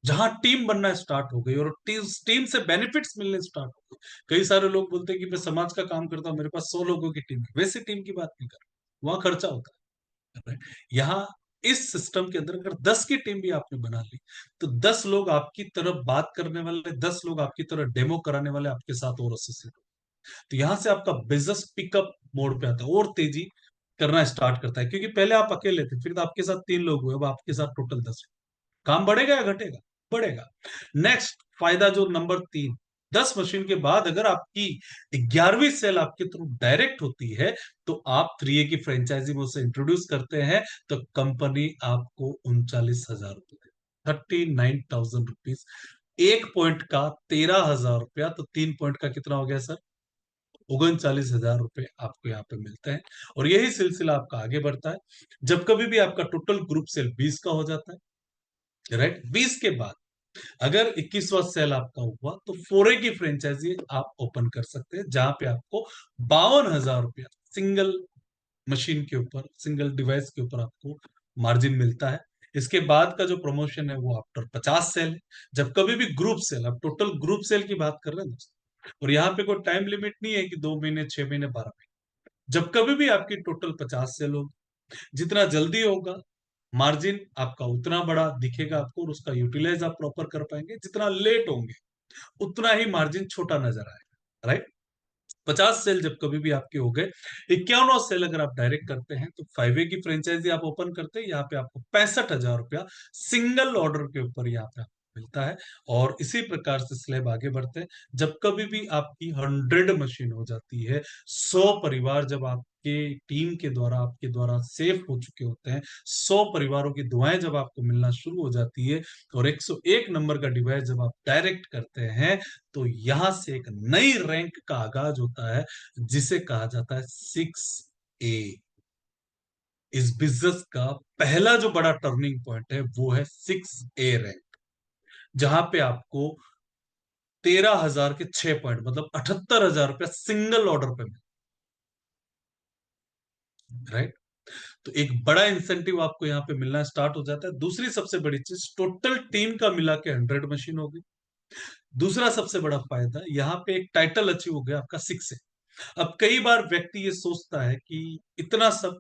जहां टीम बनना स्टार्ट हो गई और टीम से बेनिफिट्स मिलने स्टार्ट हो गए। कई सारे लोग बोलते हैं कि मैं समाज का काम करता हूं, मेरे पास 100 लोगों की टीम है, वैसे टीम की बात नहीं कर रहा, वहां खर्चा होता है। राइट। यहाँ इस सिस्टम के अंदर अगर 10 की टीम भी आपने बना ली, तो 10 लोग आपकी तरफ बात करने वाले, 10 लोग आपकी तरफ डेमो कराने वाले आपके साथ और एसोसिएट। तो यहां से आपका बिजनेस पिकअप मोड पे आता है और तेजी करना स्टार्ट करता है, क्योंकि पहले आप अकेले थे, फिर आपके साथ 3 लोग हुए, अब आपके साथ टोटल 10। काम बढ़ेगा या घटेगा? बढ़ेगा। नेक्स्ट फायदा जो नंबर 3, 10 मशीन के बाद अगर आपकी 11वीं सेल आपके थ्रू डायरेक्ट होती है, तो आप 3A की फ्रेंचाइजी में उसे इंट्रोड्यूस करते हैं, तो कंपनी आपको 39,000 रुपए, 39,000 रुपीज। एक पॉइंट का 13,000 रुपया, तो 3 पॉइंट का कितना हो गया सर? 39,000 रुपए आपको यहाँ पे मिलते हैं। और यही सिलसिला आपका आगे बढ़ता है, जब कभी भी आपका टोटल ग्रुप सेल 20 का हो जाता है, राइट? 20 के बाद अगर 21वां सेल आपका हुआ, तो 4A की फ्रेंचाइजी आप ओपन कर सकते हैं, जहां पे आपको 52,000 रुपया सिंगल मशीन के ऊपर, सिंगल डिवाइस के ऊपर आपको मार्जिन मिलता है। इसके बाद का जो प्रमोशन है वो आफ्टर 50 सेल है, जब कभी भी ग्रुप सेल, अब टोटल ग्रुप सेल की बात कर रहे हैं दोस्तों, और यहाँ पे कोई टाइम लिमिट नहीं है कि 2 महीने, 6 महीने, 12 महीने। जब कभी भी आपकी टोटल 50 सेल होगी, जितना जल्दी होगा मार्जिन आपका उतना बड़ा दिखेगा आपको, और उसका यूटिलाइज आप प्रॉपर कर पाएंगे। जितना लेट होंगे उतना ही मार्जिन छोटा नजर आएगा, राइट? 50 सेल जब कभी भी आपके हो गए, 51वां सेल अगर आप डायरेक्ट करते हैं, तो 5A की फ्रेंचाइजी आप ओपन करते हैं, यहाँ पे आपको 65,000 रुपया सिंगल ऑर्डर के ऊपर यहाँ पे आपको मिलता है। और इसी प्रकार से स्लैब आगे बढ़ते हैं, जब कभी भी आपकी 100 मशीन हो जाती है, 100 परिवार जब आपके टीम के द्वारा, आपके द्वारा सेफ हो चुके होते हैं, 100 परिवारों की दुआएं जब आपको मिलना शुरू हो जाती है, और 101 नंबर का डिवाइस जब आप डायरेक्ट करते हैं, तो यहां से एक नई रैंक का आगाज होता है, जिसे कहा जाता है 6A। इस बिजनेस का पहला जो बड़ा टर्निंग पॉइंट है वो है 6A रैंक, जहां पे आपको 13,000 के 6 पॉइंट, मतलब 78,000 रुपया सिंगल ऑर्डर पे मिले, राइट? तो एक बड़ा इंसेंटिव आपको यहाँ पे मिलना स्टार्ट हो जाता है। दूसरी सबसे बड़ी चीज, टोटल टीम का मिला के 100 मशीन हो गई। दूसरा सबसे बड़ा फायदा, यहाँ पे एक टाइटल अचीव हो गया आपका 6A। अब कई बार व्यक्ति ये सोचता है कि इतना सब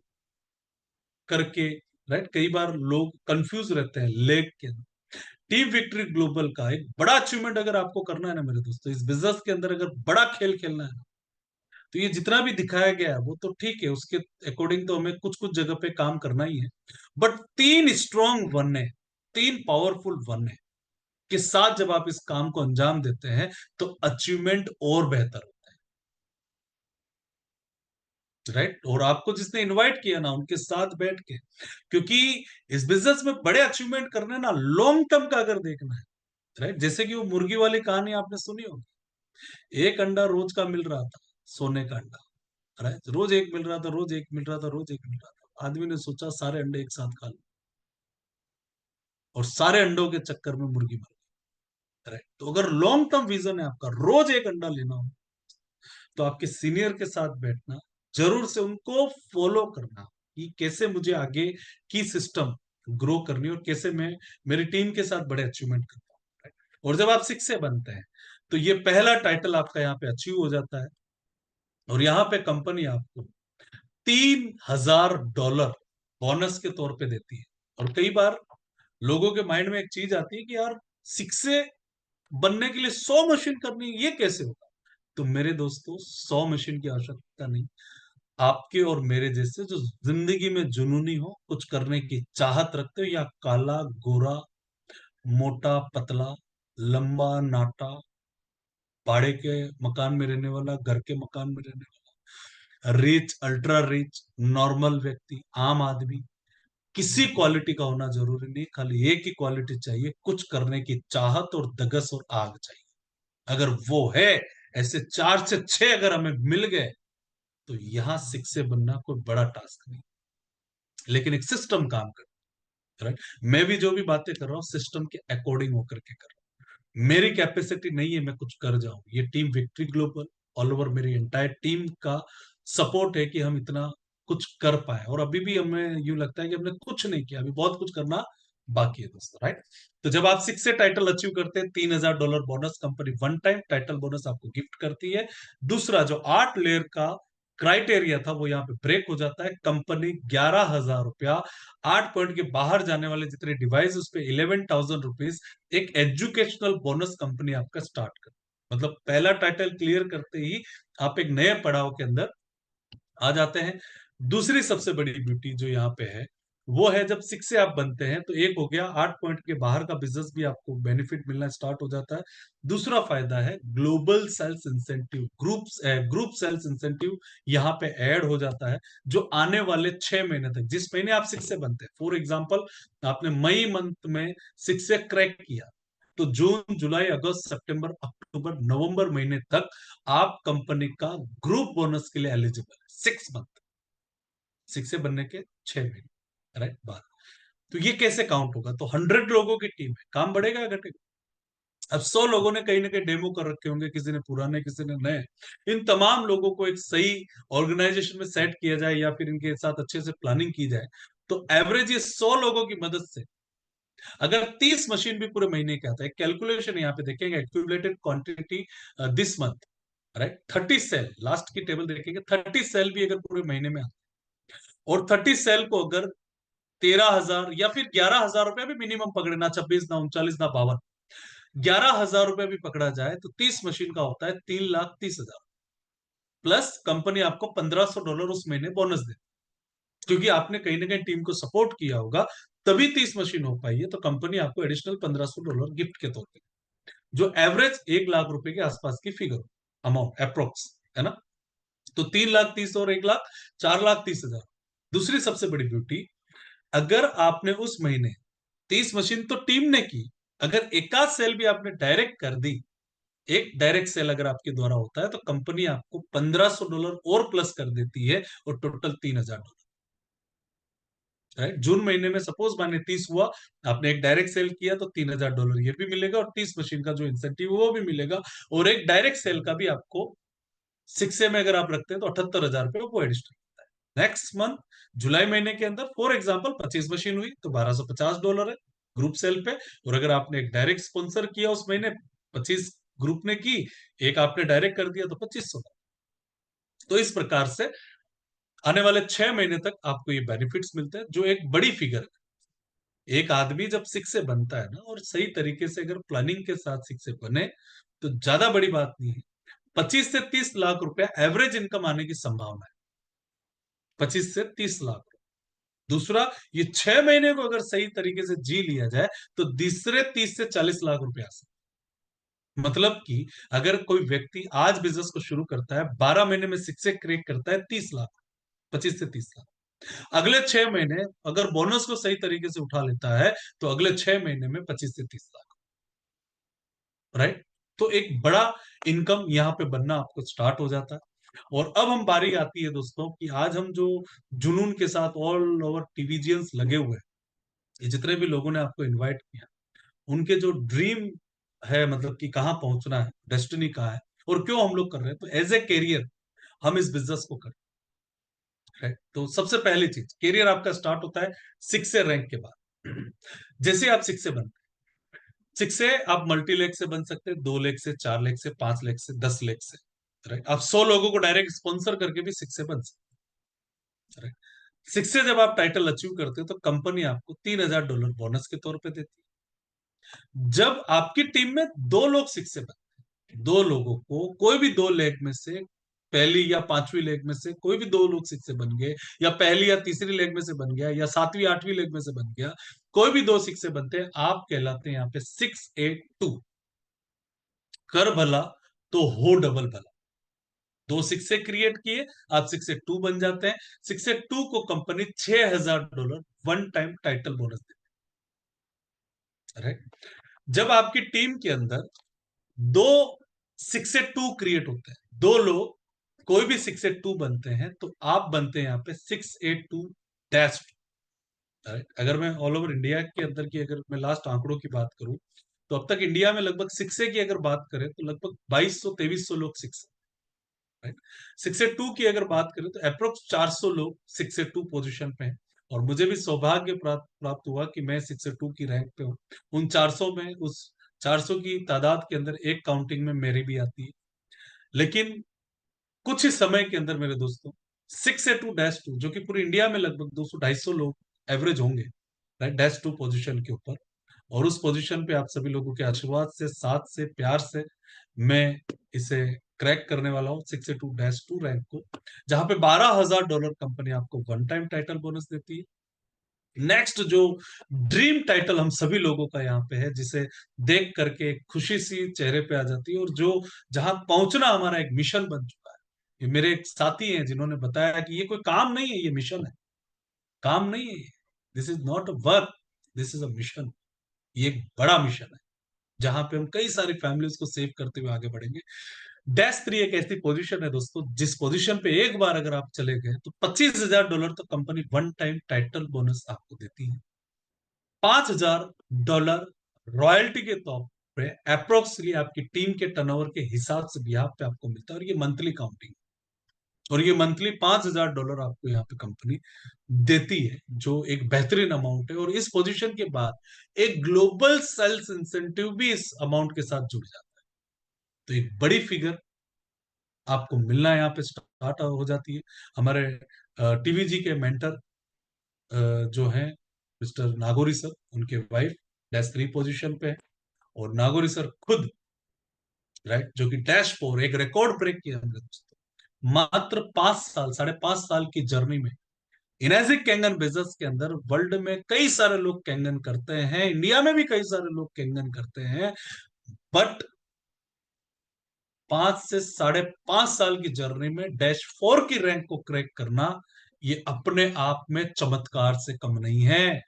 करके, राइट, कई बार लोग कंफ्यूज रहते हैं, लेकिन टीम विक्ट्री ग्लोबल का एक बड़ा अचीवमेंट अगर आपको करना है ना मेरे दोस्तों, इस बिजनेस के अंदर अगर बड़ा खेल खेलना है, तो ये जितना भी दिखाया गया है वो तो ठीक है, उसके अकॉर्डिंग तो हमें कुछ कुछ जगह पे काम करना ही है, बट 3 स्ट्रॉन्ग 1 है, 3 पावरफुल 1 है के साथ जब आप इस काम को अंजाम देते हैं, तो अचीवमेंट और बेहतर, राइट? और आपको जिसने इनवाइट किया ना, उनके साथ बैठ के, क्योंकि इस बिजनेस में बड़े अचीवमेंट करने ना, लॉन्ग टर्म का अगर देखना है, राइट? जैसे कि वो मुर्गी वाली कहानी आपने सुनी होगी, एक अंडा रोज का मिल रहा था, सोने का अंडा, राइट? रोज एक मिल रहा था, रोज एक मिल रहा था, रोज एक मिल रहा था। आदमी ने सोचा सारे अंडे एक साथ खा लो, और सारे अंडों के चक्कर में मुर्गी मर गई, राइट? तो अगर लॉन्ग टर्म विजन है आपका, रोज एक अंडा लेना हो, तो आपके सीनियर के साथ बैठना, जरूर से उनको फॉलो करना कि कैसे मुझे आगे की सिस्टम ग्रो करनी है, और कैसे मैं मेरी टीम के साथ बड़े अचीवमेंट करता हूँ। और जब आप 6 से बनते हैं, तो ये पहला टाइटल आपका यहाँ पे अचीव हो जाता है, और यहाँ पे कंपनी आपको $3,000 बोनस के तौर पे देती है। और कई बार लोगों के माइंड में एक चीज आती है कि यार, 6 बनने के लिए 100 मशीन करनी है, ये कैसे होगा? तो मेरे दोस्तों, 100 मशीन की आवश्यकता नहीं। आपके और मेरे जैसे जो जिंदगी में जुनूनी हो, कुछ करने की चाहत रखते हो, या काला गोरा, मोटा पतला, लंबा नाटा, भाड़े के मकान में रहने वाला, घर के मकान में रहने वाला, रिच, अल्ट्रा रिच, नॉर्मल व्यक्ति, आम आदमी, किसी क्वालिटी का होना जरूरी नहीं, खाली एक ही क्वालिटी चाहिए, कुछ करने की चाहत और दगस और आग चाहिए। अगर वो है, ऐसे 4 से 6 अगर हमें मिल गए, तो यहां 6 से बनना कोई बड़ा टास्क नहीं, लेकिन एक सिस्टम काम कर, राइट? मैं भी जो भी बातें कर रहा हूँ, सिस्टम के अकॉर्डिंग होकर के कर रहा हूँ। मेरी कैपेसिटी नहीं है मैं कुछ कर जाऊं, ये team victory global, all over मेरी एंटायर टीम का सपोर्ट है कि हम इतना कुछ कर पाए, और अभी भी हमें यूं लगता है कि हमने कुछ नहीं किया, अभी बहुत कुछ करना बाकी है दोस्तों, राइट? तो जब आप 6 से टाइटल अचीव करते हैं, $3,000 bonus company 1 time title bonus आपको गिफ्ट करती है। दूसरा, जो 8 लेयर का क्राइटेरिया था वो यहाँ पे ब्रेक हो जाता है। कंपनी 11,000 रुपया, 8 पॉइंट के बाहर जाने वाले जितने डिवाइस उस पे 11,000 रुपीज एक एजुकेशनल बोनस कंपनी आपका स्टार्ट कर, मतलब पहला टाइटल क्लियर करते ही आप एक नए पड़ाव के अंदर आ जाते हैं। दूसरी सबसे बड़ी ब्यूटी जो यहाँ पे है वो है जब 6 से आप बनते हैं तो एक हो गया 8 पॉइंट के बाहर का बिजनेस भी आपको बेनिफिट मिलना स्टार्ट हो जाता है। दूसरा फायदा है global sales incentive, group sales incentive यहाँ पे ऐड हो जाता है, जो आने वाले 6 महीने तक, जिस महीने आप 6 से बनते हैं, फॉर एग्जाम्पल आपने मई मंथ में 6 से क्रैक किया, तो जून जुलाई अगस्त सितंबर अक्टूबर नवंबर महीने तक आप कंपनी का ग्रुप बोनस के लिए एलिजिबल है। 6 मंथ, 6 से बनने के 6 महीने, राइट बाद। तो ये कैसे काउंट होगा? तो 100 लोगों की टीम है, काम बढ़ेगा या घटेगा? अब 100 लोगों ने कहीं ना कहीं डेमो कर रखे होंगे, किसी ने पुराने किसी ने नए। इन तमाम लोगों को एक सही ऑर्गेनाइजेशन में सेट किया जाए या फिर इनके साथ अच्छे से प्लानिंग की जाए, तो एवरेज ये 100 लोगों की मदद से अगर 30 मशीन भी पूरे महीने के आता है, कैलकुलेशन यहाँ पे देखेंगे, accumulated quantity this month, right, 30 sale, last की टेबल देखेंगे, 30 सेल भी अगर पूरे महीने में आता है और 30 सेल को अगर 13,000 या फिर 11,000 रुपया भी मिनिमम पकड़े, ना 26 ना 39 ना 52, 11,000 रुपया भी पकड़ा जाए तो 30 मशीन का होता है 3,30,000, प्लस कंपनी आपको $1,500 उस महीने बोनस दे, क्योंकि आपने कहीं ना कहीं टीम को सपोर्ट किया होगा, तभी 30 मशीन हो पाई है, तो कंपनी आपको एडिशनल $1,500 गिफ्ट के तौर पे, जो एवरेज 1 लाख रुपए के आसपास की फिगर अमाउंट अप्रोक्स, है ना। तो 3,30,000 और 1 लाख, 4,30,000। दूसरी सबसे बड़ी ब्यूटी, अगर आपने उस महीने 30 मशीन तो टीम ने की, अगर एकाध सेल भी आपने डायरेक्ट कर दी, एक डायरेक्ट सेल अगर आपके द्वारा होता है, तो कंपनी आपको $1,500 और प्लस कर देती है, और टोटल $3,000, राइट। जून महीने में सपोज माने 30 हुआ, आपने एक डायरेक्ट सेल किया तो $3,000 ये भी मिलेगा, और 30 मशीन का जो इंसेंटिव वो भी मिलेगा, और एक डायरेक्ट सेल का भी आपको 6 में अगर आप रखते हैं तो 78,000 रुपये वो एडिशनल होता है। नेक्स्ट मंथ जुलाई महीने के अंदर फॉर एग्जाम्पल 25 मशीन हुई तो $1,250 है ग्रुप सेल पे, और अगर आपने एक डायरेक्ट स्पॉन्सर किया उस महीने, 25 ग्रुप ने की, एक आपने डायरेक्ट कर दिया तो 2500। तो इस प्रकार से आने वाले 6 महीने तक आपको ये बेनिफिट्स मिलते हैं, जो एक बड़ी फिगर है। एक आदमी जब 6 से बनता है ना, और सही तरीके से अगर प्लानिंग के साथ 6 से बने, तो ज्यादा बड़ी बात नहीं है, 25 से 30 लाख रुपया एवरेज इनकम आने की संभावना है, 25 से 30 लाख। दूसरा, ये 6 महीने को अगर सही तरीके से जी लिया जाए तो दूसरे 30 से 40 लाख रुपया से, मतलब कि अगर कोई व्यक्ति आज बिजनेस को शुरू करता है, 12 महीने में 6 से क्रैक करता है, 30 लाख, 25 से 30 लाख। अगले 6 महीने अगर बोनस को सही तरीके से उठा लेता है, तो अगले 6 महीने में 25 से 30 लाख, राइट। तो एक बड़ा इनकम यहाँ पे बनना आपको स्टार्ट हो जाता है। और अब हम बारी आती है दोस्तों कि आज हम जो जुनून के साथ ऑल ओवर टीवीजियंस लगे हुए हैं, ये जितने भी लोगों ने आपको इनवाइट किया, उनके जो ड्रीम है, मतलब कि कहाँ पहुंचना है, डेस्टिनी कहाँ है, और क्यों हम लोग कर रहे हैं, तो एज ए करियर हम इस बिजनेस को कर रहे हैं। तो सबसे पहली चीज, करियर आपका स्टार्ट होता है 6 से रैंक के बाद। जैसे आप 6 से बनते हैं, 6 से आप मल्टी लेग से बन सकते हैं, 2 लेग से, 4 लेग से, 5 लेग से, 10 लेग से, राइट। आप 100 लोगों को डायरेक्ट स्पॉन्सर करके भी 6 से बन सकते हैं, राइट। 6 से जब आप टाइटल अचीव करते हो तो कंपनी आपको $3,000 बोनस के तौर पे देती है। जब आपकी टीम में 2 लोग 6 से बनते हैं, 2 लोगों को कोई भी 2 लेग में से, पहली या पांचवी लेग में से कोई भी 2 लोग 6 से बन गए, या पहली या तीसरी लेग में से बन गया, या सातवीं आठवीं लेग में से बन गया, कोई भी 2 6 से बनते हैं, आप कहलाते हैं यहाँ पे 682। कर भला तो हो डबल भला। 2 6 क्रिएट किए, आप 682 बन जाते हैं। 682 को company $6,000 one time title bonus देती है, राइट। जब आपकी टीम के अंदर दो 682 क्रिएट होते हैं, 2 लोग कोई भी 682 बनते हैं, तो आप बनते हैं यहाँ पे 682 राइट। अगर मैं ऑल ओवर इंडिया के अंदर की, अगर मैं लास्ट आंकड़ों की बात करूं, तो अब तक इंडिया में लगभग 6 की अगर बात करें तो लगभग 2200-2300 लोग 6, राइट। 6 से 2 की अगर बात करें तो अप्रोक्स 400 लोग 6 से 2 पोजीशन पे हैं। और मुझे भी सौभाग्य प्राप्त हुआ कि मैं 6 से 2 की रैंक पे हूँ। उन 400 में, उस 400 की तादाद के अंदर एक काउंटिंग में मेरी भी आती है। लेकिन कुछ ही समय के अंदर मेरे दोस्तों 6A2-2 जो कि पूरी इंडिया में लगभग 200-250 लोग एवरेज होंगे, राइट, -2 पोजीशन के ऊपर। और उस पोजीशन पे आप सभी लोगों के आशीर्वाद से, साथ से, प्यार से मैं इसे क्रैक करने वाला हूँ 6A2-2 रैंक को, जहां पे $12,000 कंपनी आपको वन टाइम टाइटल बोनस देती है। नेक्स्ट जो ड्रीम टाइटल हम सभी लोगों का यहाँ पे है, जिसे देख करके एक खुशी सी चेहरे पे आ जाती है, और जो जहां पहुंचना हमारा एक मिशन बन चुका है। ये मेरे एक साथी हैं जिन्होंने बताया कि ये कोई काम नहीं है, ये मिशन है। काम नहीं है, this is not a work, this is a mission. ये एक बड़ा मिशन है, जहां पे हम कई सारी फैमिलीज को सेव करते हुए आगे बढ़ेंगे। -3 एक ऐसी पोजीशन है दोस्तों, जिस पोजीशन पे एक बार अगर आप चले गए तो $25,000 तो company one time title bonus आपको देती है। $5,000 रॉयल्टी के तौर पे अप्रोक्सली आपकी टीम के टर्नओवर के हिसाब से बिहाफ पे आपको मिलता है, और ये मंथली काउंटिंग, और ये मंथली $5,000 आपको यहाँ पे कंपनी देती है, जो एक बेहतरीन अमाउंट है। और इस पोजीशन के बाद एक ग्लोबल सेल्स इंसेंटिव भी इस अमाउंट के साथ जुड़ जाता है। तो एक बड़ी फिगर आपको मिलना यहाँ पे स्टार्ट हो जाती है। हमारे टीवीजी के मेंटर जो हैं मिस्टर नागोरी सर, उनके वाइफ -3 पोजीशन पे है, और नागोरी सर खुद, राइट, जो कि -4 एक रिकॉर्ड ब्रेक किया हमने दोस्तों, मात्र 5 साल, 5.5 साल की जर्नी में। इनेजिक कैंगन बिजनेस के अंदर वर्ल्ड में कई सारे लोग कैंगन करते हैं, इंडिया में भी कई सारे लोग कैंगन करते हैं, बट 5 से 5.5 साल की जर्नी में -4 की रैंक को क्रैक करना, ये अपने आप में चमत्कार से कम नहीं है,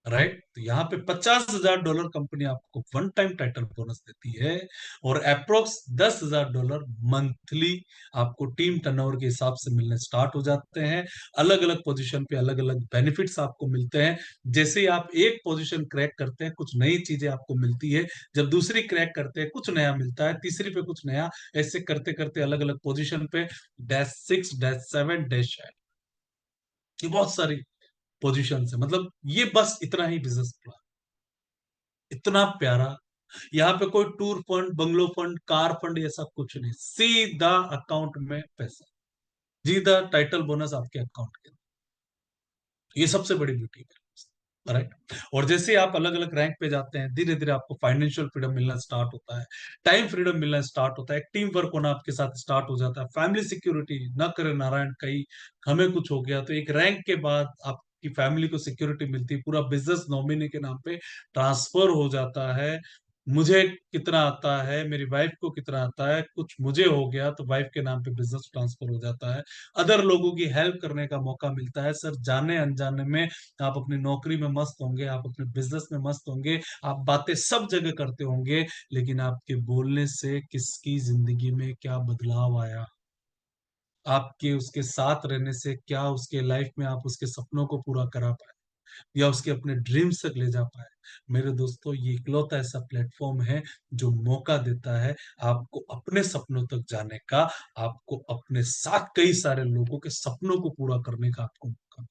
राइट। तो यहाँ पे $50,000 कंपनी आपको वन टाइम टाइटल बोनस देती है, और अप्रोक्स $10,000 मंथली आपको टीम टर्नओवर के हिसाब से मिलने स्टार्ट हो जाते हैं। अलग अलग पोजीशन पे अलग अलग बेनिफिट्स आपको मिलते हैं। जैसे ही आप एक पोजीशन क्रैक करते हैं, कुछ नई चीजें आपको मिलती है, जब दूसरी क्रैक करते हैं कुछ नया मिलता है, तीसरी पे कुछ नया, ऐसे करते करते अलग अलग पोजीशन पे -6, -7, -8, ये बहुत सारी पोजीशन है। मतलब ये बस इतना ही बिजनेस प्लान, इतना प्यारा। यहाँ पे कोई tour fund, bungalow fund, car fund, ये सब कुछ नहीं, सीधा अकाउंट में पैसा, सीधा टाइटल बोनस आपके अकाउंट के अंदर। ये सबसे बड़ी ब्यूटी है, राइट। और जैसे आप अलग अलग रैंक पे जाते हैं, धीरे धीरे आपको फाइनेंशियल फ्रीडम मिलना स्टार्ट होता है, टाइम फ्रीडम मिलना स्टार्ट होता है, टीम वर्क होना आपके साथ स्टार्ट हो जाता है, फैमिली सिक्योरिटी, न करे नारायण कहीं हमें कुछ हो गया तो एक रैंक के बाद आपकी फैमिली को सिक्योरिटी मिलती है, पूरा बिजनेस नॉमिनी के नाम पे ट्रांसफर हो जाता है। मुझे कितना आता है, मेरी वाइफ को कितना आता है, कुछ मुझे हो गया तो वाइफ के नाम पे बिजनेस ट्रांसफर हो जाता है। अदर लोगों की हेल्प करने का मौका मिलता है। सर, जाने अनजाने में आप अपनी नौकरी में मस्त होंगे, आप अपने बिजनेस में मस्त होंगे, आप बातें सब जगह करते होंगे, लेकिन आपके बोलने से किसकी जिंदगी में क्या बदलाव आया, आपके उसके साथ रहने से क्या उसके लाइफ में आप उसके सपनों को पूरा करा पाए, या उसके अपने ड्रीम्स तक ले जा पाए। मेरे दोस्तों, ये इकलौता ऐसा प्लेटफॉर्म है जो मौका देता है आपको अपने सपनों तक जाने का, आपको अपने साथ कई सारे लोगों के सपनों को पूरा करने का आपको मौका।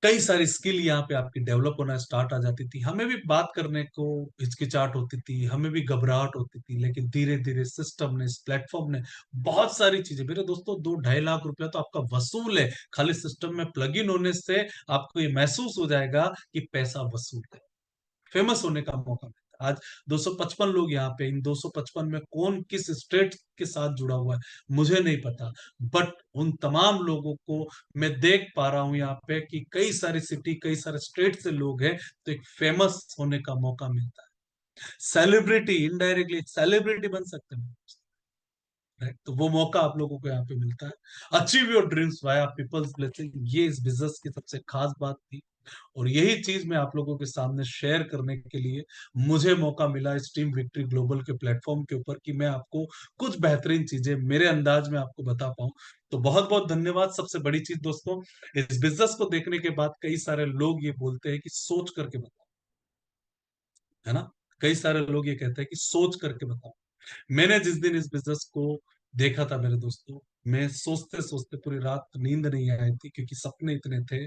कई सारी स्किल यहाँ पे आपकी डेवलप होना स्टार्ट आ जाती थी। हमें भी बात करने को हिचकिचाहट होती थी, हमें भी घबराहट होती थी, लेकिन धीरे धीरे सिस्टम ने, इस प्लेटफॉर्म ने बहुत सारी चीजें, मेरे दोस्तों 2-2.5 लाख रुपया तो आपका वसूल है, खाली सिस्टम में प्लग इन होने से आपको ये महसूस हो जाएगा कि पैसा वसूल है, फेमस होने का मौका मिलता है। आज 255 लोग यहाँ पे, इन 255 में कौन किस स्टेट के साथ जुड़ा हुआ है मुझे नहीं पता, बट उन तमाम लोगों को मैं देख पा रहा हूँ यहाँ पे कि कई सारी सिटी, कई सारे स्टेट से लोग हैं, तो एक फेमस होने का मौका मिलता है। सेलिब्रिटी, इनडायरेक्टली सेलिब्रिटी बन सकते हैं, राइट। तो वो मौका आप लोगों को यहाँ पे मिलता है। Achieve your dreams via people's blessing, ये इस बिजनेस की सबसे खास बात थी, और यही चीज मैं आप लोगों के सामने शेयर करने के लिए मुझे मौका मिला इस टीम विक्ट्री ग्लोबल के प्लेटफॉर्म के ऊपर, कि मैं आपको कुछ बेहतरीन चीजें मेरे अंदाज में आपको बता पाऊं। तो बहुत बहुत धन्यवाद। सबसे बड़ी चीज दोस्तों, इस बिजनेस को देखने के बाद कई सारे लोग ये बोलते हैं कि सोच करके बताओ, है ना। कई सारे लोग ये कहते हैं कि सोच करके बताओ। मैंने जिस दिन इस बिजनेस को देखा था मेरे दोस्तों, मैं सोचते सोचते पूरी रात नींद नहीं आई थी, क्योंकि सपने इतने थे,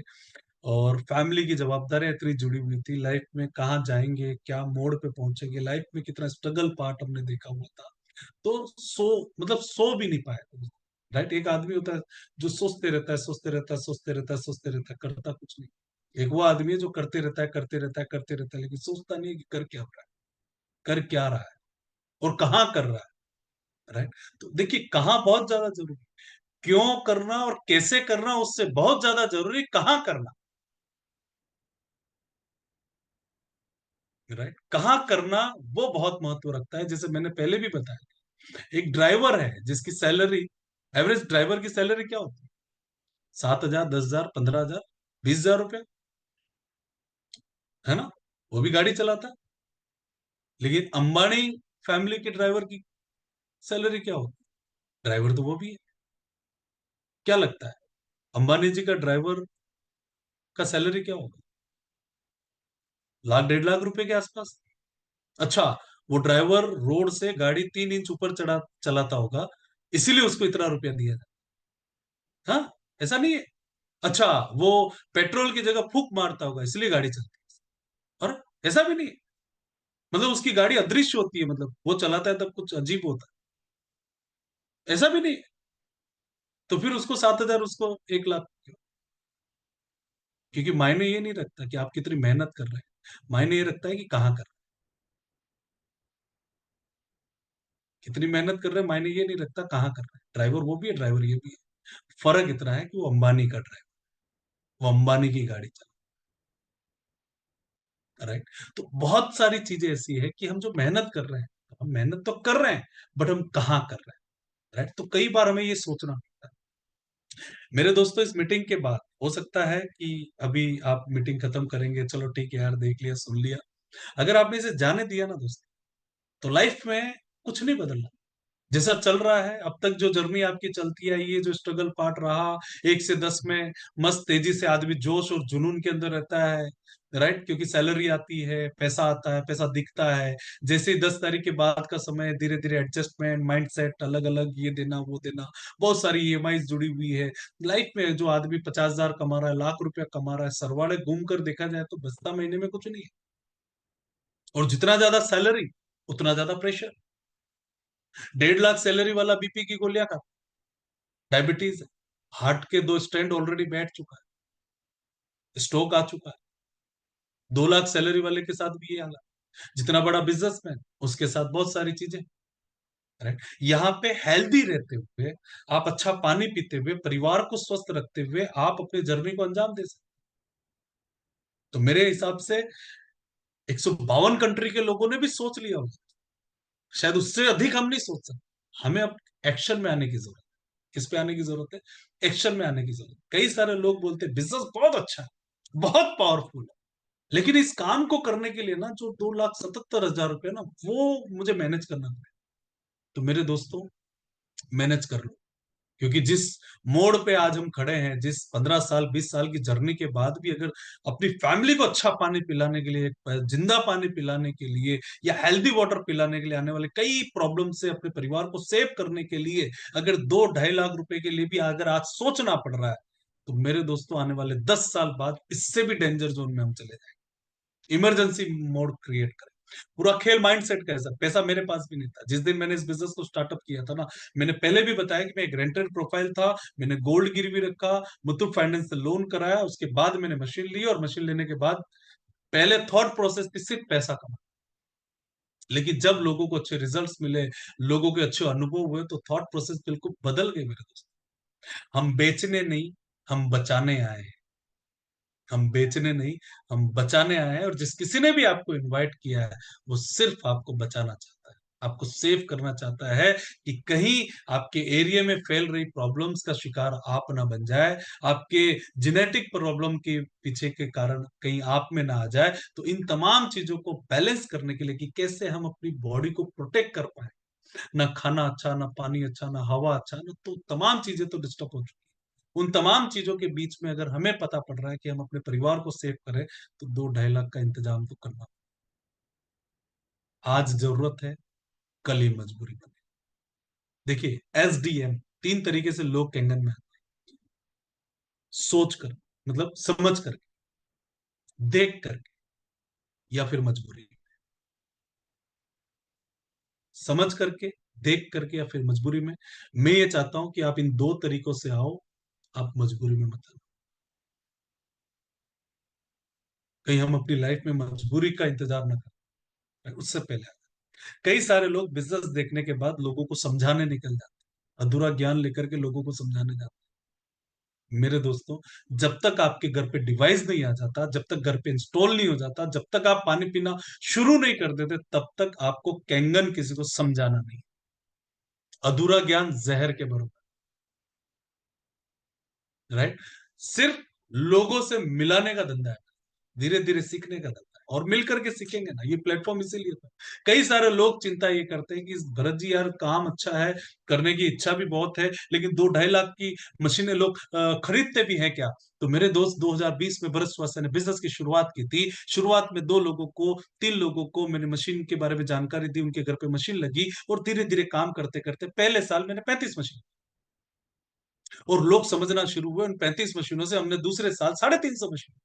और फैमिली की जवाबदारियां इतनी जुड़ी हुई थी, लाइफ में कहाँ जाएंगे, क्या मोड़ पे पहुंचेंगे, लाइफ में कितना स्ट्रगल पार्ट हमने देखा हुआ था। तो सो मतलब सो भी नहीं पाया। राइट, एक आदमी होता है जो सोचते रहता है, सोचते रहता है, सोचते रहता है, सोचते रहता है, करता कुछ नहीं। एक वो आदमी है जो करते रहता है, करते रहता है, करते रहता है, लेकिन सोचता नहीं है कि कर क्या रहा है, कर क्या रहा है, और कहाँ कर रहा है। राइट। तो देखिए, कहाँ बहुत ज्यादा जरूरी, क्यों करना और कैसे करना उससे बहुत ज्यादा जरूरी कहाँ करना। राइट, कहाँ करना वो बहुत महत्व रखता है। जैसे मैंने पहले भी बताया, एक ड्राइवर है जिसकी सैलरी, एवरेज ड्राइवर की सैलरी क्या होती है? 7,000, 10,000, 15,000, 20,000 रुपया, है ना? वो भी गाड़ी चलाता है। लेकिन अंबानी फैमिली के ड्राइवर की सैलरी क्या होती है? ड्राइवर तो वो भी है। क्या लगता है, अंबानी जी का ड्राइवर का सैलरी क्या होगा? लाख, 1.5 लाख रुपए के आसपास। अच्छा, वो ड्राइवर रोड से गाड़ी 3 इंच ऊपर चढ़ा चलाता होगा, इसीलिए उसको इतना रुपया दिया जाए। हाँ, ऐसा नहीं है। अच्छा, वो पेट्रोल की जगह फूक मारता होगा, इसलिए गाड़ी चलती है। और ऐसा भी नहीं है। मतलब उसकी गाड़ी अदृश्य होती है, मतलब वो चलाता है तब कुछ अजीब होता है, ऐसा भी नहीं है। तो फिर उसको 7,000, उसको 1 लाख क्यों? क्योंकि मायने ये नहीं रखता कि आप कितनी मेहनत कर रहे हैं, मायने ये रखता है कि कहाँ कर रहे हैं। कितनी मेहनत कर रहे हैं मायने ये नहीं रखता, कहाँ कर रहे हैं। ड्राइवर वो भी है, ड्राइवर ये भी है। फर्क इतना है कि वो अंबानी का ड्राइवर, वो अंबानी की गाड़ी चला। राइट। तो बहुत सारी चीजें ऐसी है कि हम जो मेहनत कर रहे हैं, हम मेहनत तो कर रहे हैं, बट हम कहाँ कर रहे हैं। राइट। तो कई बार हमें ये सोचना पड़ता है। मेरे दोस्तों, इस मीटिंग के बाद हो सकता है कि अभी आप मीटिंग खत्म करेंगे, चलो ठीक है यार, देख लिया, सुन लिया। अगर आपने इसे जाने दिया ना दोस्त, तो लाइफ में कुछ नहीं बदलना। जैसा चल रहा है अब तक, जो जर्नी आपकी चलती है, ये जो स्ट्रगल पार्ट रहा, 1 से 10 में मस्त तेजी से आदमी जोश और जुनून के अंदर रहता है। राइट, क्योंकि सैलरी आती है, पैसा आता है, पैसा दिखता है। जैसे ही 10 तारीख के बाद का समय, धीरे धीरे एडजस्टमेंट, माइंडसेट अलग अलग, ये देना वो देना, बहुत सारी ईएमआई जुड़ी हुई है। लाइफ में जो आदमी 50,000 कमा रहा है, लाख रुपया कमा रहा है, सरवाड़े घूम कर देखा जाए तो बचता महीने में कुछ नहीं है। और जितना ज्यादा सैलरी, उतना ज्यादा प्रेशर। 1.5 लाख सैलरी वाला बीपी की गोलियां खाता, डायबिटीज है, हार्ट के 2 स्टेंट ऑलरेडी बैठ चुका है, स्ट्रोक आ चुका है। 2 लाख सैलरी वाले के साथ भी ये हाल है। जितना बड़ा बिजनेसमैन, उसके साथ बहुत सारी चीजें। राइट। यहाँ पे हेल्दी रहते हुए, आप अच्छा पानी पीते हुए, परिवार को स्वस्थ रखते हुए, आप अपने जर्नी को अंजाम दे सकते। तो मेरे हिसाब से 152 कंट्री के लोगों ने भी सोच लिया होगा, शायद उससे अधिक हम नहीं सोच सकते। हमें अब एक्शन में आने की जरूरत है। किस पे आने की जरूरत है? एक्शन में आने की जरूरत है। कई सारे लोग बोलते हैं बिजनेस बहुत अच्छा है, बहुत पावरफुल है, लेकिन इस काम को करने के लिए ना, जो 2,77,000 रुपये ना, वो मुझे मैनेज करना पड़ेगा। तो मेरे दोस्तों, मैनेज कर लो। क्योंकि जिस मोड़ पे आज हम खड़े हैं, जिस 15 साल 20 साल की जर्नी के बाद भी, अगर अपनी फैमिली को अच्छा पानी पिलाने के लिए, जिंदा पानी पिलाने के लिए, या हेल्दी वाटर पिलाने के लिए, आने वाले कई प्रॉब्लम से अपने परिवार को सेव करने के लिए, अगर 2-2.5 लाख रुपए के लिए भी अगर आज सोचना पड़ रहा है, तो मेरे दोस्तों, आने वाले 10 साल बाद इससे भी डेंजर जोन में हम चले जाएंगे। इमरजेंसी मोड क्रिएट करें। पूरा खेल माइंडसेट का है सर। पैसा मेरे पास भी नहीं था जिस दिन मैंने इस बिजनेस को स्टार्टअप किया था ना। मैंने पहले भी बताया कि मैं एक रेंटेड प्रोफाइल था, मैंने गोल्ड गिरवी रखा, मुथूट फाइनेंस से लोन कराया, उसके बाद मैंने मशीन ली, और मशीन लेने के बाद पहले थॉट प्रोसेस थी सिर्फ पैसा कमाना। लेकिन जब लोगों को अच्छे रिजल्ट्स मिले, लोगों के अच्छे अनुभव हुए, तो थॉट प्रोसेस बिल्कुल बदल गए मेरे दोस्त। हम बेचने नहीं, हम बचाने आए हैं। हम बेचने नहीं, हम बचाने आए हैं। और जिस किसी ने भी आपको इनवाइट किया है, वो सिर्फ आपको बचाना चाहता है, आपको सेव करना चाहता है, कि कहीं आपके एरिया में फैल रही प्रॉब्लम्स का शिकार आप ना बन जाए, आपके जेनेटिक प्रॉब्लम के पीछे के कारण कहीं आप में ना आ जाए। तो इन तमाम चीजों को बैलेंस करने के लिए, कि कैसे हम अपनी बॉडी को प्रोटेक्ट कर पाए, ना खाना अच्छा, ना पानी अच्छा, ना हवा अच्छा, ना, तो तमाम चीजें तो डिस्टर्ब हो चुकी हैं। उन तमाम चीजों के बीच में अगर हमें पता पड़ रहा है कि हम अपने परिवार को सेव करें, तो 2-2.5 लाख का इंतजाम तो करना। आज जरूरत है, कल ही मजबूरी बने। देखिए, एसडीएम 3 तरीके से लोग कैंगन में आते हैं। सोच कर, मतलब समझ करके, देख करके, या फिर मजबूरी। समझ करके, देख करके या फिर मजबूरी में। मैं ये चाहता हूं कि आप इन दो तरीकों से आओ, आप मजबूरी में मत आओ। कहीं हम अपनी लाइफ में मजबूरी का इंतजार ना करें, उससे पहले आओ। कई सारे लोग बिजनेस देखने के बाद लोगों को समझाने निकल जाते हैं, अधूरा ज्ञान लेकर के लोगों को समझाने जाते हैं। मेरे दोस्तों, जब तक आपके घर पे डिवाइस नहीं आ जाता, जब तक घर पे इंस्टॉल नहीं हो जाता, जब तक आप पानी पीना शुरू नहीं कर देते, तब तक आपको कैंगन किसी को समझाना नहीं। अधूरा ज्ञान जहर के बराबर, राइट? सिर्फ लोगों से मिलाने का धंधा है, धीरे धीरे सीखने का धंधा है, और मिलकर के सीखेंगे ना। ये प्लेटफॉर्म इसीलिए था। कई सारे लोग चिंता ये करते हैं कि भरत जी यार काम अच्छा है, करने की इच्छा भी बहुत है, लेकिन 2-2.5 लाख की मशीनें लोग खरीदते भी हैं क्या? तो मेरे दोस्त, 2020 में भरत स्वास्थ्य ने बिजनेस की शुरुआत की थी। शुरुआत में 2 लोगों को, 3 लोगों को मैंने मशीन के बारे में जानकारी दी, उनके घर पे मशीन लगी, और धीरे धीरे काम करते करते पहले साल मैंने 35 मशीन, और लोग समझना शुरू हुए। उन 35 मशीनों से हमने दूसरे साल 350 मशीन।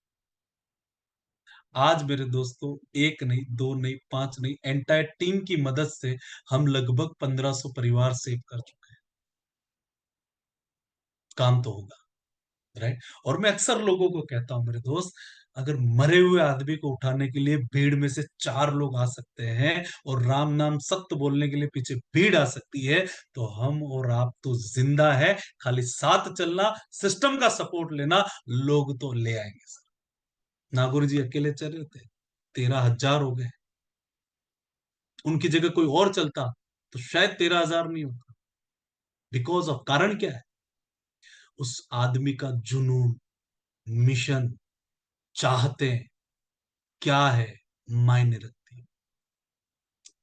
आज मेरे दोस्तों, एक नहीं, दो नहीं, पांच नहीं, एंटायर टीम की मदद से हम लगभग 1500 परिवार सेव कर चुके हैं। काम तो होगा, राइट? और मैं अक्सर लोगों को कहता हूं, मेरे दोस्त, अगर मरे हुए आदमी को उठाने के लिए भीड़ में से 4 लोग आ सकते हैं, और राम नाम सत्य बोलने के लिए पीछे भीड़ आ सकती है, तो हम और आप तो जिंदा है। खाली साथ चलना, सिस्टम का सपोर्ट लेना, लोग तो ले आएंगे सर। नागौरी जी अकेले चल रहे थे, 13,000 हो गए। उनकी जगह कोई और चलता तो शायद 13,000 नहीं होता। बिकॉज ऑफ, कारण क्या है? उस आदमी का जुनून, मिशन, चाहते क्या है, मायने रखती है।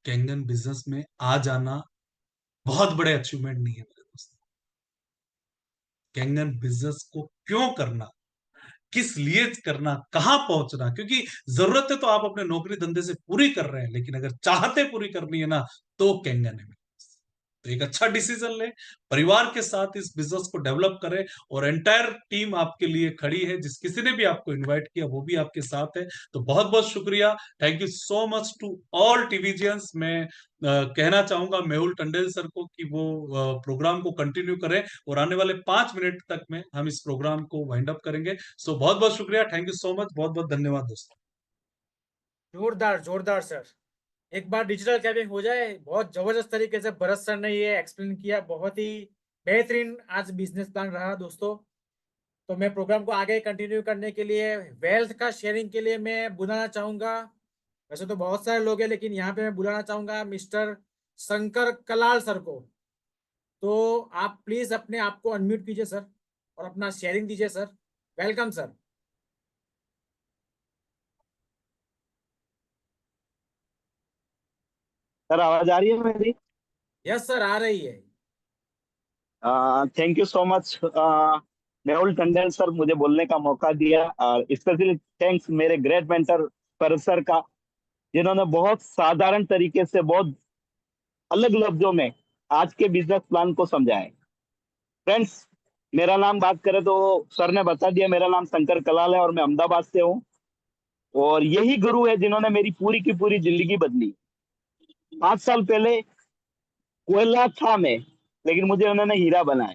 कैंगन बिजनेस में आ जाना बहुत बड़े अचीवमेंट नहीं है मेरे दोस्त। कैंगन बिजनेस को क्यों करना, किस लिए करना, कहां पहुंचना, क्योंकि जरूरतें तो आप अपने नौकरी धंधे से पूरी कर रहे हैं, लेकिन अगर चाहते पूरी करनी है ना, तो कैंगन है। तो एक अच्छा डिसीजन ले, परिवार के साथ इस बिजनेस को डेवलप करें, और एंटायर टीम आपके लिए खड़ी है। जिस किसी ने भी आपको इनवाइट किया, वो भी आपके साथ है। तो बहुत बहुत शुक्रिया, thank you so much to all टीवीजियंस। मैं कहना चाहूंगा मेहुल टंडेल सर को कि वो प्रोग्राम को कंटिन्यू करें, और आने वाले 5 मिनट तक में हम इस प्रोग्राम को वाइंड अप करेंगे। सो बहुत बहुत शुक्रिया, थैंक यू सो मच, बहुत बहुत धन्यवाद दोस्तों। जोरदार जोरदार सर। एक बार डिजिटल कैबिंग हो जाए, बहुत जबरदस्त तरीके से भरत सर ने ये एक्सप्लेन किया, बहुत ही बेहतरीन आज बिजनेस प्लान रहा दोस्तों। तो मैं प्रोग्राम को आगे कंटिन्यू करने के लिए, वेल्थ का शेयरिंग के लिए मैं बुलाना चाहूंगा। वैसे तो बहुत सारे लोग हैं, लेकिन यहाँ पे मैं बुलाना चाहूंगा मिस्टर शंकर कलाल सर को। तो आप प्लीज अपने आप को अनम्यूट कीजिए सर, और अपना शेयरिंग दीजिए सर। Welcome sir. सर आवाज आ रही है मेरी? यस सर, आ रही है। Thank you so much Mehul Tandon sir, मुझे बोलने का मौका दिया। स्पेशली थैंक्स मेरे ग्रेट मेंटर पर सर का, जिन्होंने बहुत साधारण तरीके से, बहुत अलग लफ्जों में आज के बिजनेस प्लान को समझाया। फ्रेंड्स, मेरा नाम बात करें तो सर ने बता दिया, मेरा नाम शंकर कलाल है और मैं अहमदाबाद से हूँ। और यही गुरु है जिन्होंने मेरी पूरी की पूरी जिंदगी बदली। 5 साल पहले कोयला था मैं, लेकिन मुझे उन्होंने हीरा बनाया।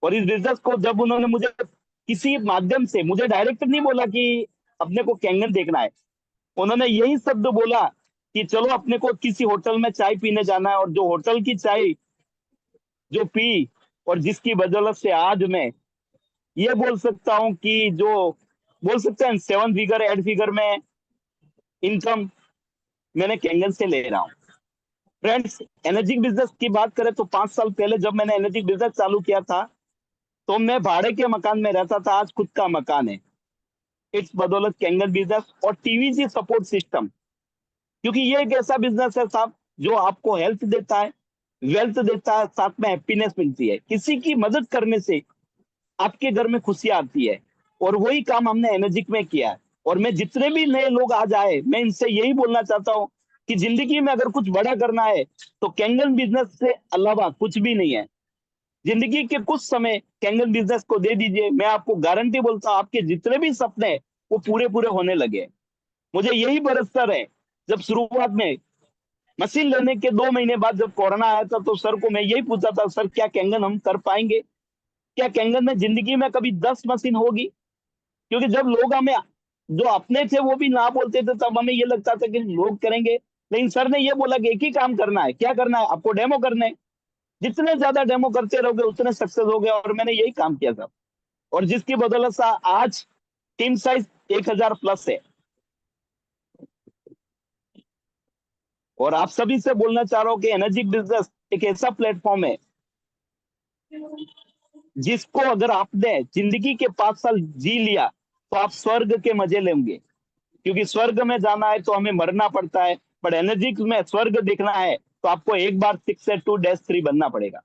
और इस बिजनेस को जब उन्होंने मुझे किसी माध्यम से, मुझे डायरेक्ट नहीं बोला कि अपने को कैंगन देखना है, उन्होंने यही शब्द बोला कि चलो अपने को किसी होटल में चाय पीने जाना है। और जो होटल की चाय जो पी, और जिसकी बदौलत से आज मैं ये बोल सकता हूँ कि जो बोल सकते हैं 7 फिगर 8 फिगर में इनकम मैंने कैंगन से ले रहा हूँ। फ्रेंड्स, एनर्जी बिजनेस की बात करें तो 5 साल पहले जब मैंने एनर्जी बिजनेस चालू किया था, तो मैं भाड़े के मकान में रहता था, आज खुद का मकान है। इट्स बदौलत कैंगन बिजनेस और टीवीजी सपोर्ट सिस्टम। क्योंकि ये एक ऐसा बिजनेस है साहब, जो आपको हेल्थ देता है, वेल्थ देता है, साथ में हैप्पीनेस मिलती है। किसी की मदद करने से आपके घर में खुशियां आती है, और वही काम हमने एनर्जिक में किया है। और मैं जितने भी नए लोग आज आए, मैं इनसे यही बोलना चाहता हूँ कि जिंदगी में अगर कुछ बड़ा करना है, तो कैंगन बिजनेस से अलावा कुछ भी नहीं है। जिंदगी के कुछ समय कैंगन बिजनेस को दे दीजिए, मैं आपको गारंटी बोलता हूं, आपके जितने भी सपने हैं, वो पूरे पूरे होने लगे। मुझे यही भरोसा है, जब शुरुआत में मशीन लेने के 2 महीने बाद जब कोरोना आया था तो सर को मैं यही पूछा था, सर क्या कैंगन हम कर पाएंगे? क्या कैंगन में जिंदगी में कभी 10 मशीन होगी? क्योंकि जब लोग हमें जो अपने थे वो भी ना बोलते थे तब हमें ये लगता था कि लोग करेंगे, लेकिन सर ने ये बोला कि एक ही काम करना है। क्या करना है? आपको डेमो करना है। जितने ज्यादा डेमो करते रहोगे उतने सक्सेस होगे, और मैंने यही काम किया था, और जिसकी बदौलत से आज टीम साइज 1000 प्लस है। और आप सभी से बोलना चाह रहा हूँ कि एनर्जी बिजनेस एक ऐसा प्लेटफॉर्म है जिसको अगर आपने जिंदगी के 5 साल जी लिया तो आप स्वर्ग के मजे लेंगे। क्योंकि स्वर्ग में जाना है तो हमें मरना पड़ता है, बट एनर्जी में स्वर्ग देखना है तो आपको एक बार 6-2-3 बनना पड़ेगा।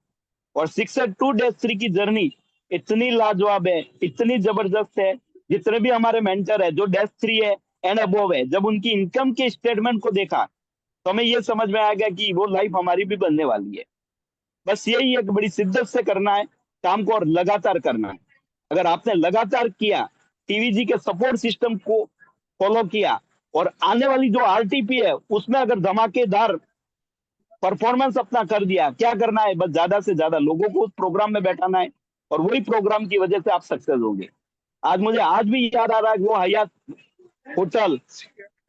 और 6-2-3 की जर्नी इतनी लाजवाब है, इतनी जबरदस्त है। जितने भी हमारे मेंटर है जो -3 है एंड अबोव है, जब उनकी इनकम के स्टेटमेंट को देखा तो हमें ये समझ में आ गया कि वो लाइफ हमारी भी बनने वाली है। बस यही एक बड़ी शिद्दत से करना है काम को, और लगातार करना है। अगर आपने लगातार किया, टीवीजी के सपोर्ट सिस्टम को फॉलो किया, और आने वाली जो आरटीपी है उसमें अगर धमाकेदार परफॉर्मेंस अपना कर दिया, क्या करना है? बस ज्यादा से ज्यादा लोगों को उस प्रोग्राम में बैठाना है, और वही प्रोग्राम की वजह से आप सक्सेस होंगे। आज मुझे आज भी याद आ रहा है वो हयात होटल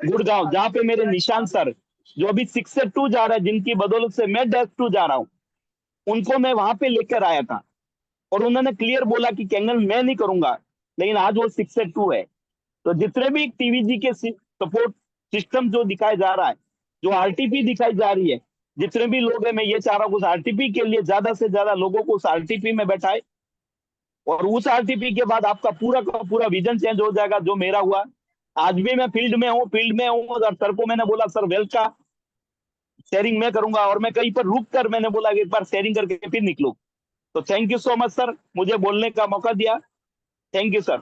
गुड़गांव, जहाँ पे मेरे निशांत सर जो अभी 6-2 जा रहा है, जिनकी बदौलत से मैं -2 जा रहा हूँ, उनको मैं वहां पे लेकर आया था, और उन्होंने क्लियर बोला कि कैंगन मैं नहीं करूंगा, लेकिन आज वो 6-2 है। तो जितने भी टीवीजी के सपोर्ट सिस्टम जो दिखाया जा रहा है, जो आरटीपी दिखाई जा रही है, जितने भी लोग हैं, मैं ये चाह रहा हूँ उस आरटीपी के लिए ज्यादा से ज्यादा लोगों को उस आरटीपी में बैठाए, और उस आरटीपी के बाद आपका पूरा का पूरा विजन चेंज हो जाएगा। जो मेरा हुआ, आज भी मैं फील्ड में हूँ, और सर को मैंने बोला सर वेल्थ का शेयरिंग मैं करूंगा, और मैं कहीं पर रुक कर मैंने बोला कि एक बार शेयरिंग करके फिर निकलू। तो thank you so much sir, मुझे बोलने का मौका दिया। Thank you sir.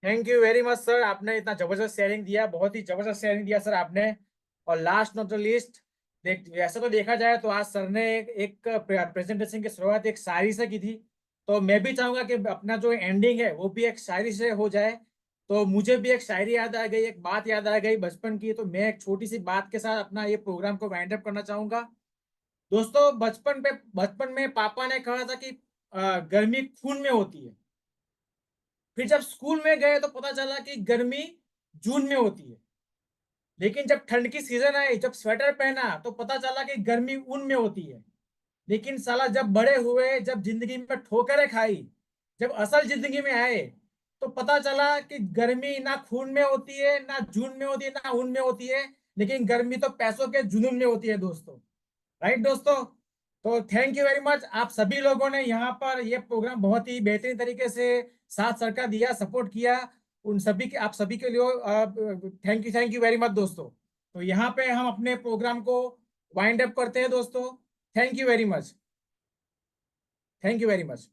Thank you very much sir, आपने इतना जबरदस्त शेयरिंग दिया, बहुत ही जबरदस्त शेयरिंग दिया सर आपने। और लास्ट नॉट द लीस्ट, वैसे तो देखा जाए तो आज सर ने एक प्रेजेंटेशन की शुरुआत एक शायरी से की थी, तो मैं भी चाहूंगा कि अपना जो एंडिंग है वो भी एक शायरी से हो जाए। तो मुझे भी एक शायरी याद आ गई, एक बात याद आ गई बचपन की, तो मैं एक छोटी सी बात के साथ अपना ये प्रोग्राम को वाइंड अप करना चाहूंगा। दोस्तों, बचपन में पापा ने कहा था कि गर्मी खून में होती है। फिर जब स्कूल में गए तो पता चला कि गर्मी जून में होती है। लेकिन जब ठंड की सीजन आई, जब स्वेटर पहना तो पता चला कि गर्मी ऊन में होती है। लेकिन साला जब बड़े हुए, जब जिंदगी में ठोकरें खाई, जब असल जिंदगी में आए, तो पता चला कि गर्मी ना खून में होती है, ना जून में होती है, ना ऊन में होती है, लेकिन गर्मी तो पैसों के जुनून में होती है दोस्तों। राइट दोस्तों? तो थैंक यू वेरी मच, आप सभी लोगों ने यहाँ पर ये प्रोग्राम बहुत ही बेहतरीन तरीके से साथ सरकार दिया, सपोर्ट किया। उन सभी के, आप सभी के लिए थैंक यू वेरी मच दोस्तों। तो यहाँ पे हम अपने प्रोग्राम को वाइंड अप करते हैं दोस्तों। Thank you very much. Thank you very much.